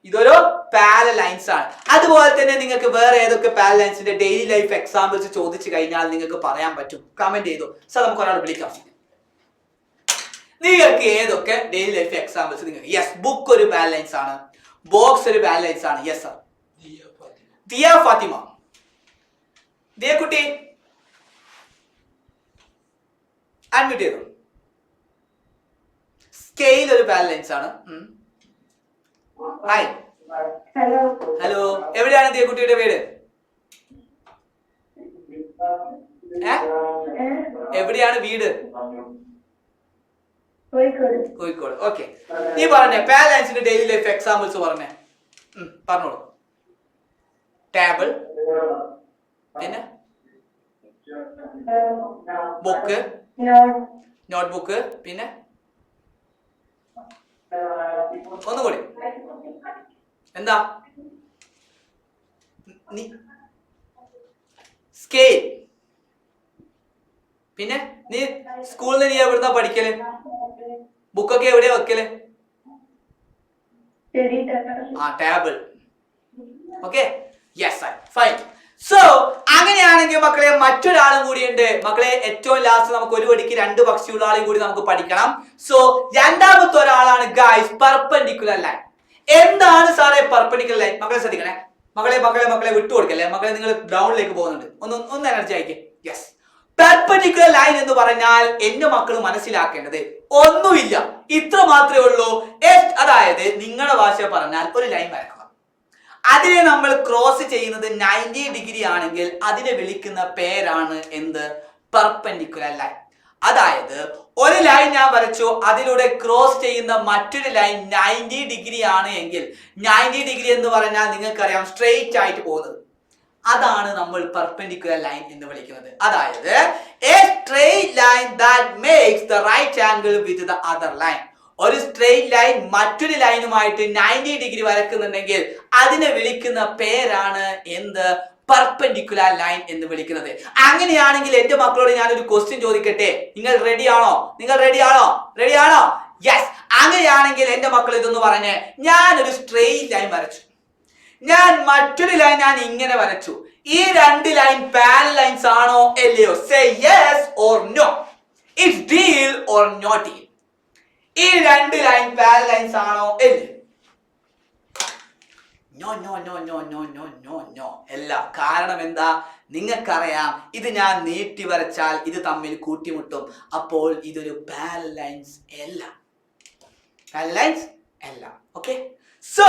ഇതൊരു പാരലൽ ലൈൻസ് ആണ്. അതുപോലെ തന്നെ നിങ്ങൾക്ക് വേറെ ഏതൊക്കെ പാരലൽ ലൈൻസിന്റെ ഡെയിലി ലൈഫ് എക്സാമ്പിൾസ് ചോദിച്ചു കഴിഞ്ഞാൽ നിങ്ങൾക്ക് പറയാൻ പറ്റും. കമന്റ് ചെയ്തു. സർ നമുക്ക് ഒരാൾ വിളിക്കാം. നിങ്ങൾക്ക് ഏതൊക്കെ ഡെയിലി ലൈഫ് എക്സാമ്പിൾസ് നിങ്ങൾക്ക്? യെസ്, ബുക്ക് ഒരു പാരലൽ ലൈൻസ് ആണ്, ബോക്സ് ഒരു പാരലൽ ലൈൻസ് ആണ്. Yes sir. ദിയ ഫാത്തിമ, ദിയ കുട്ടി അഡ്മിറ്റ് ചെയ്തു. സ്കെയിൽ ഒരു പാരലൽ ലൈൻസ് ആണ്. ഹായ്, ഹലോ, എവിടെയാണ് ദിയ കുട്ടിയുടെ വീട്? എവിടെയാണ് വീട്? കോഴിക്കോട്. ഓക്കെ, നീ പറഞ്ഞേ പാരലൽ ലൈൻസിന്റെ ഡെയിലി ലൈഫ് എക്സാമ്പിൾസ് പറഞ്ഞേ. പറഞ്ഞോളൂ. ടേബിൾ, പിന്നെ ബുക്ക്, നോട്ട്ബുക്ക്, പിന്നെ ഒന്നുകൂടി എന്താ? സ്കെയിൽ. പിന്നെ നീ സ്കൂളിൽ നിന്ന് നീ എവിടുന്നാ പഠിക്കല്? ബുക്കൊക്കെ എവിടെയാ വെക്കല്? Table. Okay, yes fine. So അങ്ങനെയാണെങ്കിൽ മക്കളെ മറ്റൊരാളും കൂടിയുണ്ട്. മക്കളെ ഏറ്റവും ലാസ്റ്റ് നമുക്ക് ഒരു വടിക്ക് 2 പക്ഷിയുള്ള ആളെയും കൂടി നമുക്ക് പഠിക്കണം. സോ രണ്ടാമത്തെ ഒരാളാണ് ഗൈസ് പെർപെൻഡിക്കുലർ ലൈൻ. എന്താണ് സാറേ പെർപെൻഡിക്കുലർ ലൈൻ? മക്കളെ ശ്രദ്ധിക്കണേ. മക്കളെ വിട്ടുകൊടുക്കല്ലേ. മക്കളെ നിങ്ങൾ ഡൗണിലേക്ക് പോകുന്നുണ്ട്. ഒന്ന് എനർജി ആയിക്കേ. യെസ്, പെർപെൻഡിക്കുലർ ലൈൻ എന്ന് പറഞ്ഞാൽ എന്റെ മക്കൾ മനസ്സിലാക്കേണ്ടത് ഒന്നുമില്ല, ഇത്ര മാത്രമേ ഉള്ളൂ. അതായത് നിങ്ങളുടെ ഭാഷ പറഞ്ഞാൽ ഒരു ലൈൻ വരക്കുക. അതിനെ നമ്മൾ ക്രോസ് ചെയ്യുന്നത് 90 ഡിഗ്രി ആണെങ്കിൽ അതിനെ വിളിക്കുന്ന പേരാണ് എന്ത്? Perpendicular line. അതായത് ഒരു ലൈൻ ഞാൻ വരച്ചു, അതിലൂടെ ക്രോസ് ചെയ്യുന്ന മറ്റൊരു ലൈൻ 90 ഡിഗ്രി ആണ് എങ്കിൽ 90 ഡിഗ്രി എന്ന് പറഞ്ഞാൽ നിങ്ങൾക്കറിയാം സ്ട്രെയിറ്റ് ആയിട്ട് പോകുന്നത്. അതാണ് നമ്മൾ പെർപെൻഡിക്കുലർ ലൈൻ എന്ന് വിളിക്കുന്നത്. അതായത് a straight line that makes the right angle with the other line. ഒരു സ്ട്രെയിറ്റ് ലൈൻ മറ്റൊരു ലൈനുമായിട്ട് 90 ഡിഗ്രി വരക്കുന്നുണ്ടെങ്കിൽ അതിനെ വിളിക്കുന്ന പേരാണ് എന്ത്? പെർപെൻഡിക്കുലർ ലൈൻ എന്ന് വിളിക്കുന്നത്. അങ്ങനെയാണെങ്കിൽ എന്റെ മക്കളോട് ഞാൻ ഒരു ക്വസ്റ്റ്യൻ ചോദിക്കട്ടെ. നിങ്ങൾ റെഡിയാണോ? റെഡിയാണോ? യെസ്. അങ്ങനെയാണെങ്കിൽ എന്റെ മക്കൾ ഇതൊന്ന് പറഞ്ഞേ. ഞാൻ ഒരു സ്ട്രെയിറ്റ് ലൈൻ വരച്ചു, ഞാൻ മറ്റൊരു ലൈൻ ഞാൻ ഇങ്ങനെ വരച്ചു. ഈ 2 ലൈൻ പാരലൽ ലൈൻസ് ആണോ അല്ലയോ? Say yes or no. It's deal or not deal. ഈ 2 ലൈൻ പാരലൽ ലൈൻസ് ആണോ അല്ലയോ? No no no no no no no no അല്ല. കാരണം എന്താ? നിങ്ങൾക്കറിയാം ഇത് ഞാൻ നീട്ടി വരച്ചാൽ ഇത് തമ്മിൽ കൂട്ടിമുട്ടും. അപ്പോൾ ഇതൊരു പാരലൽ ലൈൻസ് അല്ല. ഓക്കെ, സോ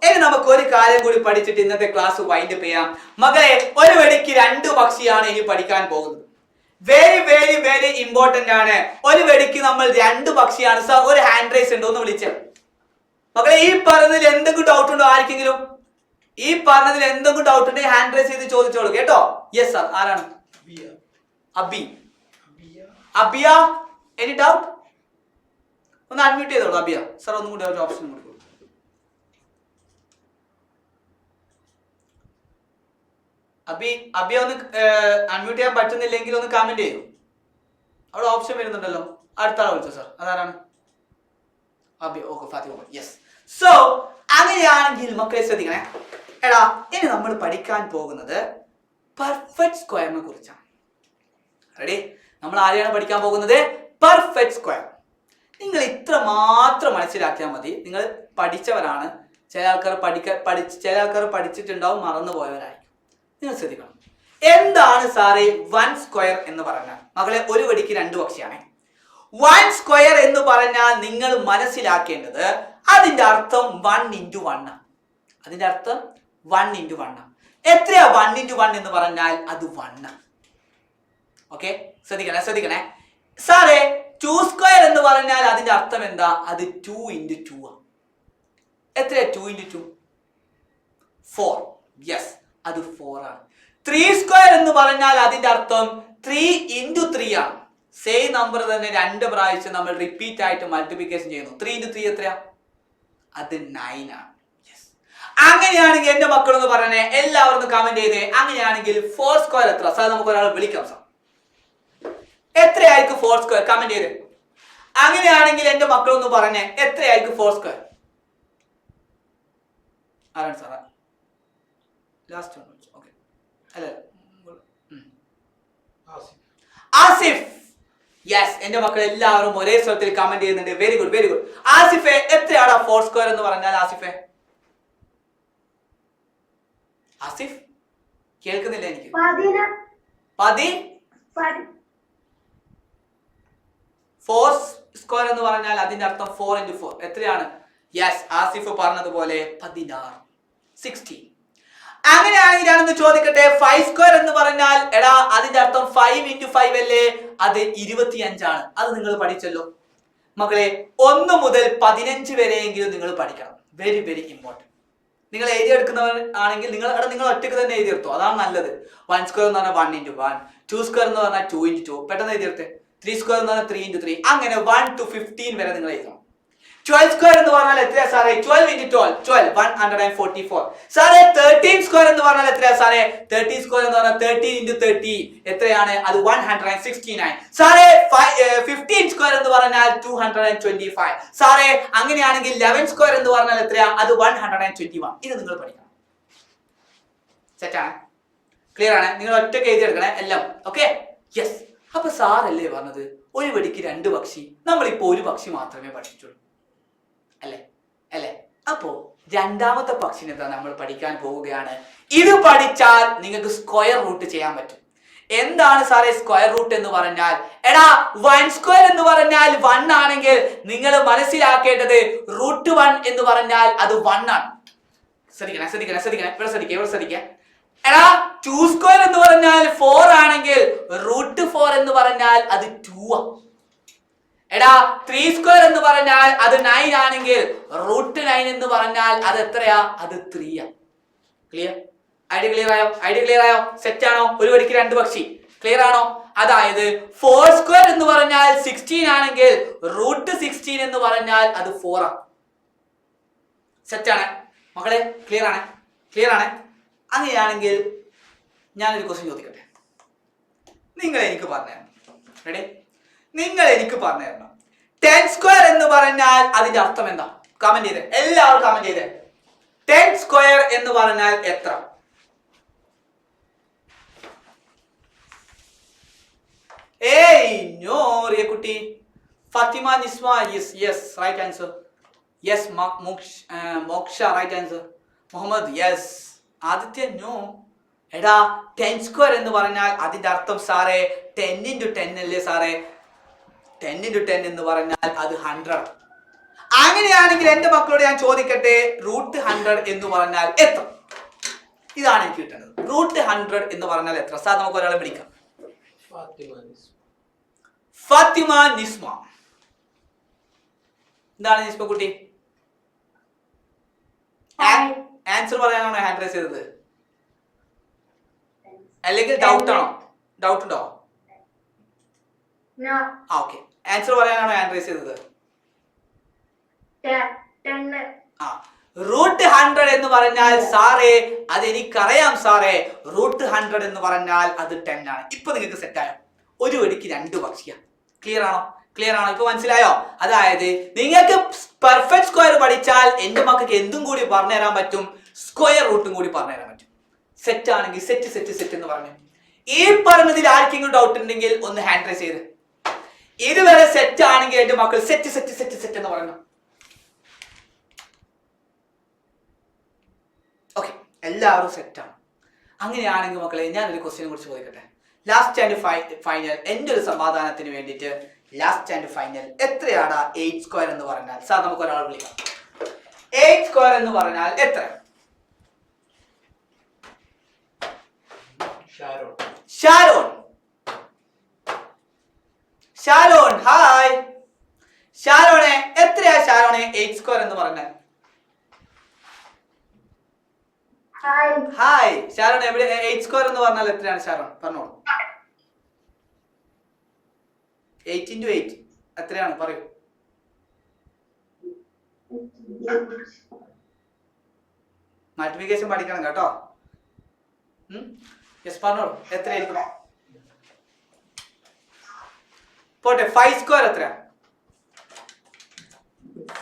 ഇനി നമുക്ക് ഒരു കാര്യം കൂടി പഠിച്ചിട്ട് ഇന്നത്തെ ക്ലാസ് വൈൻഡ് അപ്പ് ചെയ്യാം. മകളെ, ഒരു വെടിക്ക് 2 പക്ഷിയാണ് ഇനി പഠിക്കാൻ പോകുന്നത്. വെരി വെരി വെരി ഇമ്പോർട്ടന്റ് ആണ്. ഒരു വെടിക്ക് നമ്മൾ 2 പക്ഷിയാണ്. സർ ഒരു ഹാൻഡ് റൈസ് ഉണ്ടോ എന്ന് വിളിച്ചേ. മകളെ, ഈ പറഞ്ഞതിൽ എന്തെങ്കിലും ഡൗട്ട് ഉണ്ടോ ആർക്കെങ്കിലും? ഈ പറഞ്ഞതിൽ എന്തെങ്കിലും ഡൗട്ട് ഉണ്ടെങ്കിൽ ഹാൻഡ് റൈസ് ചെയ്ത് ചോദിച്ചോളൂ കേട്ടോ. Yes sir. ആരാണ്? അബിയ. Any doubt? ഒന്ന് അഡ്മിറ്റ് ചെയ്തോളൂ അബിയ. സർ ഒന്നും കൂടി ഒരു ഓപ്ഷൻ കൊടുക്കും. അബിയ ഒന്ന് അൺമ്യൂട്ട് ചെയ്യാൻ പറ്റുന്നില്ലെങ്കിൽ ഒന്ന് കമന്റ് ചെയ്യൂ. അവിടെ ഓപ്ഷൻ വരുന്നുണ്ടല്ലോ. അടുത്ത ആളെ വിളിച്ചോ സർ. അതാരാണ്? Okay Fathima yes. സോ അങ്ങനെയാണെങ്കിൽ മക്കളെ ശ്രദ്ധിക്കണേ. എടാ ഇനി നമ്മൾ പഠിക്കാൻ പോകുന്നത് പെർഫെക്റ്റ് സ്ക്വയറിനെ കുറിച്ചാണ്. റെഡി? നമ്മൾ ആരെയാണ് പഠിക്കാൻ പോകുന്നത്? Perfect square. നിങ്ങൾ ഇത്ര മാത്രം മനസ്സിലാക്കിയാൽ മതി. നിങ്ങൾ പഠിച്ചവരാണ്. ചില ആൾക്കാർ പഠിച്ചിട്ടുണ്ടാവും, മറന്നു പോയവരായിരിക്കും. നിങ്ങൾ ശ്രദ്ധിക്കണം. എന്താണ് സാറേ 1 സ്ക്വയർ എന്ന് പറഞ്ഞാൽ? മകളെ ഒരു വെടിക്ക് 2 പക്ഷിയാണ്. 1 സ്ക്വയർ എന്ന് പറഞ്ഞാൽ നിങ്ങൾ മനസ്സിലാക്കേണ്ടത് അതിന്റെ അർത്ഥം 1 into 1 ആണ്. അതിന്റെ അർത്ഥം 1 into 1 ആണ്. എത്രയാ 1 into 1 എന്ന് പറഞ്ഞാൽ? അത് 1 ആണ്. ഓക്കെ, ശ്രദ്ധിക്കണേ. സാറേ 2 സ്ക്വയർ എന്ന് പറഞ്ഞാൽ അതിന്റെ അർത്ഥം എന്താ? അത് 2 into 2 ആണ്. എത്രയാ 2 into 2? 4. യെസ്, അത് 4 ആണ്. 3 സ്ക്വയർ എന്ന് പറഞ്ഞാൽ അതിന്റെ അർത്ഥം 3 into 3 ആണ്. സെയിം നമ്പർ തന്നെ 2 പ്രാവശ്യം നമ്മൾ റിപ്പീറ്റ് ആയിട്ട് മൾട്ടിപ്ലിക്കേഷൻ ചെയ്യുന്നു. 3 into 3 എത്രയാ? അത് 9 ആണ്. അങ്ങനെയാണെങ്കിൽ എന്റെ മക്കളൊന്ന് പറഞ്ഞേ, എല്ലാവരും ഒന്ന് കമന്റ് ചെയ്തേ. അങ്ങനെയാണെങ്കിൽ 4 സ്ക്വയർ എത്ര? സാർ നമുക്ക് ഒരാളെ വിളിക്കാം സാർ. എത്രയായിരിക്കും 4 സ്ക്വയർ? കമന്റ് ചെയ്തേ. അങ്ങനെയാണെങ്കിൽ എന്റെ മക്കളൊന്ന് പറഞ്ഞേ, എത്രയായിരിക്കും 4 സ്ക്വയർ? ആരാണ് സാറാ? Last one. ഓക്കെ, അല്ല ആസിഫ്. യെസ്, എന്റെ മക്കൾ എല്ലാവരും ഒരേ സ്വരത്തിൽ കമന്റ് ചെയ്യുന്നുണ്ട്. Very good. ആസിഫെ, എത്രയാണ് 4 സ്ക്വയർ എന്ന് പറഞ്ഞാൽ? ആസിഫ് കേൾക്കുന്നില്ല എനിക്ക്. 4 സ്ക്വയർ എന്ന് പറഞ്ഞാൽ അതിന്റെ അർത്ഥം 4 into 4 എത്രയാണ്? യെസ്, ആസിഫ് പറഞ്ഞതുപോലെ 16. 16. അങ്ങനെയാണെങ്കിൽ ഞാനൊന്ന് ചോദിക്കട്ടെ, 5 സ്ക്വയർ എന്ന് പറഞ്ഞാൽ എടാ അതിന്റെ അർത്ഥം 5 into 5 അല്ലേ? അത് 25 ആണ്. അത് നിങ്ങൾ പഠിച്ചല്ലോ മക്കളെ. 1 മുതൽ 15 വരെയെങ്കിലും നിങ്ങൾ പഠിക്കണം. Very important. നിങ്ങൾ എഴുതിയെടുക്കുന്നവർ ആണെങ്കിൽ നിങ്ങൾ ഒറ്റയ്ക്ക് തന്നെ എഴുതിയെടുത്തോ, അതാണ് നല്ലത്. 1 സ്ക്വയർ എന്ന് പറഞ്ഞാൽ 1 into 1, 2 സ്ക്വയർ എന്ന് പറഞ്ഞാൽ 2 into 2, പെട്ടെന്ന് എഴുതിയെടുത്തേ. 3 സ്ക്വയർ എന്ന് പറഞ്ഞാൽ 3 into 3, അങ്ങനെ 1 to 15 വരെ നിങ്ങൾ എഴുതണം. 12 സ്ക്വയർ എന്ന് പറഞ്ഞാൽ എത്രയാ സാറേ? 12 into 12, 144. സാറേ 13 സ്ക്വയർ എന്ന് പറഞ്ഞാൽ എത്രയാ സാറേ? 13 സ്ക്വയർ എന്ന് പറഞ്ഞാൽ 13 into 30 എത്രയാണ്? അത് 169. സാറേ 15 സ്ക്വയർ എന്ന് പറഞ്ഞാൽ 225. സാറേ അങ്ങനെയാണെങ്കിൽ 11 സ്ക്വയർ എന്ന് പറഞ്ഞാൽ എത്രയാ? അത് 121. ഇത് നിങ്ങൾ പഠിക്കണം. സെറ്റാണ്? ക്ലിയർ ആണ്? നിങ്ങൾ ഒറ്റയ്ക്ക് എഴുതിയെടുക്കണേ എല്ലാം. Okay, yes. അപ്പൊ സാറല്ലേ പറഞ്ഞത് ഒരു വെടിക്ക് 2 പക്ഷി. നമ്മളിപ്പോ ഒരു പക്ഷി മാത്രമേ പഠിച്ചിട്ടുള്ളൂ അല്ലേ? അപ്പോ രണ്ടാമത്തെ പക്ഷിനെ നമ്മൾ പഠിക്കാൻ പോവുകയാണ്. ഇത് പഠിച്ചാൽ നിങ്ങൾക്ക് സ്ക്വയർ റൂട്ട് ചെയ്യാൻ പറ്റും. എന്താണ് സാറേ സ്ക്വയർ റൂട്ട് എന്ന് പറഞ്ഞാൽ? എടാ 1 സ്ക്വയർ എന്ന് പറഞ്ഞാൽ 1 ആണെങ്കിൽ നിങ്ങൾ മനസ്സിലാക്കേണ്ടത് √1 എന്ന് പറഞ്ഞാൽ അത് 1 ആണ്. ശ്രദ്ധിക്കണേ. ഇവിടെ ശ്രദ്ധിക്കുക. എടാ 2 സ്ക്വയർ എന്ന് പറഞ്ഞാൽ 4 ആണെങ്കിൽ √4 എന്ന് പറഞ്ഞാൽ അത് 2 ആണ്. എടാ 3 സ്ക്വയർ എന്ന് പറഞ്ഞാൽ അത് 9 ആണെങ്കിൽ √9 എന്ന് പറഞ്ഞാൽ അത് എത്രയാ? അത് 3 ആണ്. ഐഡിയ ക്ലിയർ ആയോ? സെറ്റ് ആണോ? ഒരു വെടിക്ക് 2 പക്ഷി. ക്ലിയർ ആണോ? അതായത് 4 സ്ക്വയർ എന്ന് പറഞ്ഞാൽ 16 ആണെങ്കിൽ √16 എന്ന് പറഞ്ഞാൽ അത് 4 ആണ്. സെറ്റ് ആണ് മക്കളെ? ക്ലിയർ ആണ്? അങ്ങനെയാണെങ്കിൽ ഞാനൊരു ക്വസ്റ്റ്യൻ ചോദിക്കട്ടെ. നിങ്ങൾ എനിക്ക് പറഞ്ഞു തരണം. 10 സ്ക്വയർ എന്ന് പറഞ്ഞാൽ അതിന്റെ അർത്ഥം എന്താ? കമന്റ് ചെയ്തേ, എല്ലാവരും കമന്റ് ചെയ്തേ. 10 സ്ക്വയർ എന്ന് പറഞ്ഞാൽ എത്ര? നോ റിയക്കുട്ടി. Fathima Nisma yes right answer. Yes Moksha right answer. Muhammad yes. Aditya no. എടാ 10 സ്ക്വയർ എന്ന് പറഞ്ഞാൽ അതിന്റെ അർത്ഥം സാറേ 10 into 10 അല്ലേ സാറേ? 10 into 10 എന്ന് പറഞ്ഞാൽ അത് 100. അങ്ങനെയാണെങ്കിൽ എന്റെ മക്കളോട് ഞാൻ ചോദിക്കട്ടെ, √100 എന്ന് പറഞ്ഞാൽ എത്ര? ഇതാണ് എനിക്ക് കിട്ടുന്നത്. √100 എന്ന് പറഞ്ഞാൽ എത്ര? സാർ നമുക്ക് ഒരാളെ വിളിക്കാം. ഫാത്തിമ നിസ്മ. എന്താണ് നിസ്മ കുട്ടി? ആൻസർ പറയാനാണോ ഹാൻഡ് റൈസ് ചെയ്തത്? അല്ലെങ്കിൽ ഡൗട്ട് ഉണ്ടോ? ഓക്കെ, ആൻസർ പറയാനാണോ ഹാൻഡ് റൈസ് ചെയ്തത്? √100 എന്ന് പറഞ്ഞാൽ സാറേ അതെനിക്കറിയാം സാറേ. √100 എന്ന് പറഞ്ഞാൽ അത് 10 ആണ്. ഇപ്പൊ നിങ്ങൾക്ക് സെറ്റ് ആയോ? ഒരു വെടിക്ക് 2 പക്ഷിയാ. ക്ലിയർ ആണോ? ക്ലിയർ ആണോ? ഇപ്പൊ മനസ്സിലായോ? അതായത് നിങ്ങൾക്ക് പെർഫെക്റ്റ് സ്ക്വയർ പഠിച്ചാൽ എന്റെ മക്കൾക്ക് എന്തും കൂടി പറഞ്ഞു തരാൻ പറ്റും, സ്ക്വയർ റൂട്ടും കൂടി പറഞ്ഞു തരാൻ പറ്റും. സെറ്റ് ആണെങ്കിൽ സെറ്റ് സെറ്റ് സെറ്റ് എന്ന് പറഞ്ഞു. ഈ പറഞ്ഞതിൽ ആർക്കെങ്കിലും ഡൗട്ട് ഉണ്ടെങ്കിൽ ഒന്ന് ഹാൻഡ് റൈസ് ചെയ്ത്. ഇതുവരെ സെറ്റ് ആണെങ്കിൽ എന്റെ മക്കൾ സെറ്റ് സെറ്റ് സെറ്റ് സെറ്റ് എന്ന് പറഞ്ഞു. ഓക്കെ, എല്ലാവരും സെറ്റാണ്. അങ്ങനെയാണെങ്കിൽ മക്കളെ ഞാനൊരു ക്വസ്റ്റ്യനെ കുറിച്ച് ചോദിക്കട്ടെ. ലാസ്റ്റ് ആൻഡ് ഫൈനൽ എന്റെ ഒരു സമാധാനത്തിന് വേണ്ടിയിട്ട് ലാസ്റ്റ് ആൻഡ് ഫൈനൽ എത്രയാണ് 8 സ്ക്വയർ എന്ന് പറഞ്ഞാൽ? സാർ നമുക്ക് ഒരാൾ വിളിക്കാം. 8 സ്ക്വയർ എന്ന് പറഞ്ഞാൽ എത്ര? ഷാരോൺ. ഷാരോൺ ഹായ്. ഷാരോണെ എത്രയാ ഷാരോണെ 8 സ്ക്വയർ എന്ന് പറഞ്ഞാൽ? ഹായ് ഷാരോൺ, എവിടെ 8 സ്ക്വയർ എന്ന് പറഞ്ഞാൽ എത്രയാണ് ഷാരോൺ? പറഞ്ഞോളൂ. 8 into 8 എത്രയാണ് പറയൂ. മൾട്ടിപ്ലിക്കേഷൻ പഠിക്കണം കേട്ടോ. യെസ് പറഞ്ഞോളൂ, എത്രയായിരിക്കും? പോട്ടെ, 5 സ്ക്വയർ എത്രയാ?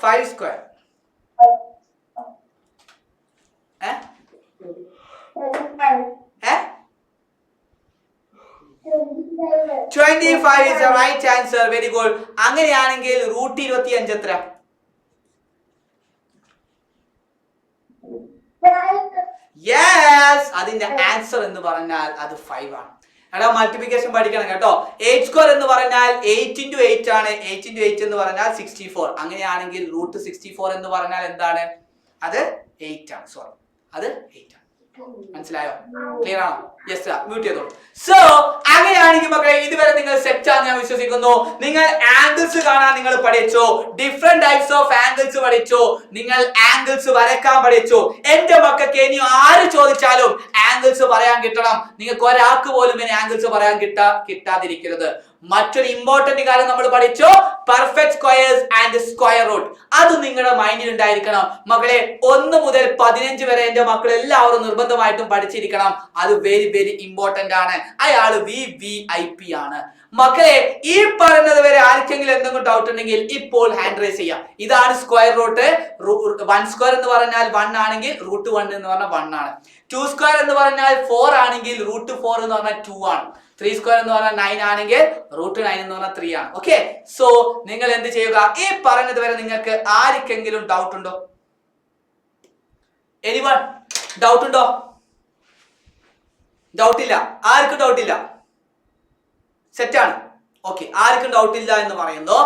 5 square 25 is the right answer. Very good. അങ്ങനെയാണെങ്കിൽ റൂട്ട് 25 എത്ര? യെസ്, അതിന്റെ ആൻസർ എന്ന് പറഞ്ഞാൽ അത് 5 ആണ്. എടാ മൾട്ടിപ്ലിക്കേഷൻ പഠിക്കണം കേട്ടോ. 8 സ്ക്വയർ എന്ന് പറഞ്ഞാൽ 8 into 8 ആണ്. 8 into 8 എന്ന് പറഞ്ഞാൽ 64. അങ്ങനെയാണെങ്കിൽ റൂട്ട് 64 എന്ന് പറഞ്ഞാൽ എന്താണ്? അത് 8 ആണ്. സോറി, അത് 8 ആണ്. മനസ്സിലായോ? ക്ലിയർ ആണോ? യെസ്, മ്യൂട്ട് ചെയ്തോളൂ. സോ അങ്ങനെയാണെങ്കിൽ മക്കളെ ഇതുവരെ നിങ്ങൾ സെറ്റ് ആണെന്ന് ഞാൻ വിശ്വസിക്കുന്നു. നിങ്ങൾ ആംഗിൾസ് കാണാൻ നിങ്ങൾ പഠിച്ചോ, ഡിഫറെന്റ് ടൈപ്സ് ഓഫ് ആംഗിൾസ് പഠിച്ചോ, നിങ്ങൾ ആംഗിൾസ് വരയ്ക്കാൻ പഠിച്ചോ. എന്റെ മക്കൾക്ക് ഇനി ആര് ചോദിച്ചാലും ആംഗിൾസ് പറയാൻ കിട്ടണം. നിങ്ങൾക്ക് ഒരാൾക്ക് പോലും ഇനി ആംഗിൾസ് പറയാൻ കിട്ടാതിരിക്കരുത്. മറ്റൊരു ഇമ്പോർട്ടന്റ് കാര്യം നമ്മൾ പഠിച്ചോ, perfect squares and square root. അത് നിങ്ങളുടെ മൈൻഡിൽ ഉണ്ടായിരിക്കണം മക്കളെ. 1 മുതൽ 15 വരെ എന്റെ മക്കൾ എല്ലാവരും നിർബന്ധമായിട്ടും പഠിച്ചിരിക്കണം. അത് വെരി വെരി ഇമ്പോർട്ടന്റ് ആണ്. അയാള് VIP ആണ് മക്കളെ. ഈ പറയുന്നത് വരെ ആർക്കെങ്കിലും എന്തെങ്കിലും ഡൗട്ട് ഉണ്ടെങ്കിൽ ഇപ്പോൾ ഹാൻഡ് റൈസ് ചെയ്യാം. ഇതാണ് സ്ക്വയർ റൂട്ട്. 1 സ്ക്വയർ എന്ന് പറഞ്ഞാൽ 1 ആണെങ്കിൽ റൂട്ട് 1 എന്ന് പറഞ്ഞാൽ 1 ആണ്. 2 സ്ക്വയർ എന്ന് പറഞ്ഞാൽ 4 ആണെങ്കിൽ റൂട്ട് 4 എന്ന് പറഞ്ഞാൽ 2 ആണ്. 3 സ്ക്വയർ എന്ന് പറഞ്ഞാൽ 9 ആണെങ്കിൽ റൂട്ട് 9 എന്ന് പറഞ്ഞാൽ 3 ആണ്. ഓക്കെ, സോ നിങ്ങൾ എന്ത് ചെയ്യുക? ഈ പറഞ്ഞത് വരെ നിങ്ങൾക്ക് ആർക്കെങ്കിലും ഡൗട്ട് ഉണ്ടോ? എനിവൺ ഡൗട്ട് ഉണ്ടോ? ഡൗട്ട് ഇല്ല. ആർക്കും ഡൗട്ട് ഇല്ല. സെറ്റാണ്. ഓക്കെ, ആർക്കും ഡൗട്ട് ഇല്ല എന്ന് പറയുന്നു.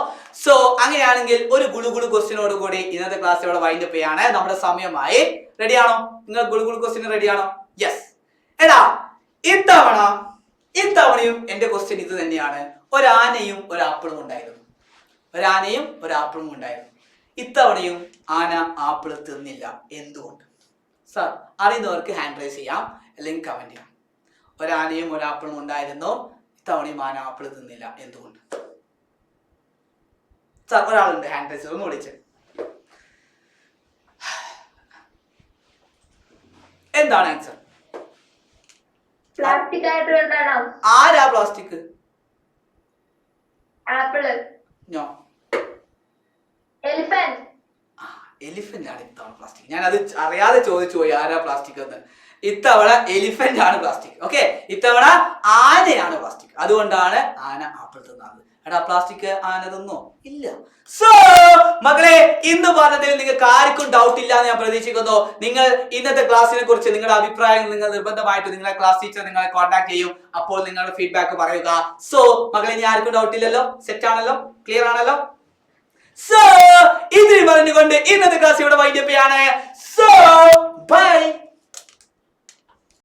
സോ അങ്ങനെയാണെങ്കിൽ ഒരു ഗുളുഗുളു ക്വസ്റ്റ്യനോട് കൂടി ഇന്നത്തെ ക്ലാസ് ഇവിടെ വൈൻഡപ്പ് ചെയ്യാണ്. നമ്മുടെ സമയമായി. റെഡിയാണോ? നിങ്ങൾ ഗുളുഗുളു ക്വസ്റ്റ്യൻ റെഡിയാണോ? യെസ്. എടാ ഇത്തവണയും എന്റെ ക്വസ്റ്റ്യൻ ഇത് തന്നെയാണ്. ഒരാനയും ഒരാപ്പിളും ഉണ്ടായിരുന്നു. ഒരാനയും ഒരാപ്പിളും ഉണ്ടായിരുന്നു. ഇത്തവണയും ആന ആപ്പിൾ തിന്നില്ല. എന്തുകൊണ്ട്? സാർ അറിയുന്നവർക്ക് ഹാൻഡ് റൈസ് ചെയ്യാം, അല്ലെങ്കിൽ കമന്റ് ചെയ്യാം. ഒരാനയും ഒരാപ്പിളും ഉണ്ടായിരുന്നു. ഇത്തവണയും ആന ആപ്പിൾ തിന്നില്ല. എന്തുകൊണ്ട്? സാർ ഒരാളുണ്ട് ഹാൻഡ് റൈസ് ഒന്ന് വിളിച്ച്. എന്താണ് ആൻസർ? പ്ലാസ്റ്റിക് ആയിട്ടുകൊണ്ടാണോ? ആരാ plastic? Apple. No. Elephant. Elephant ആണ് ഇത്തവണ പ്ലാസ്റ്റിക്. ഞാൻ അത് അറിയാതെ ചോദിച്ചു പോയി ആരാ പ്ലാസ്റ്റിക് എന്ന്. ഇത്തവണ എലിഫന്റ് ആണ് പ്ലാസ്റ്റിക്. ഓക്കെ, ഇത്തവണ ആനയാണ് പ്ലാസ്റ്റിക്. അതുകൊണ്ടാണ് ആന ആപ്പിൾ തിന്നത്. എടാ പ്ലാസ്റ്റിക് ആന തിന്നോ? ഇല്ല. സോ മക്കളെ, ഇന്ന് പറഞ്ഞതിൽ നിങ്ങൾക്ക് ആർക്കും ഡൗട്ട് ഇല്ല എന്ന് ഞാൻ പ്രതീക്ഷിക്കുന്നു. നിങ്ങൾ ഇന്നത്തെ ക്ലാസ്സിനെ കുറിച്ച് നിങ്ങളുടെ അഭിപ്രായങ്ങൾ നിങ്ങൾ നിർബന്ധമായിട്ട് നിങ്ങളുടെ ക്ലാസ് ടീച്ചർ നിങ്ങളെ കോൺടാക്ട് ചെയ്യും. അപ്പോൾ നിങ്ങളുടെ ഫീഡ്ബാക്ക് പറയുക. സോ മക്കളെ, ഇനി ആർക്കും ഡൗട്ട് ഇല്ലല്ലോ? സെറ്റ് ആണല്ലോ? ക്ലിയർ ആണല്ലോ? സോ ഇതിന് പറഞ്ഞുകൊണ്ട് ഇന്നത്തെ ക്ലാസ് ഇവിടെ വൈൻഡപ്പ് ചെയ്യാണ്. So by.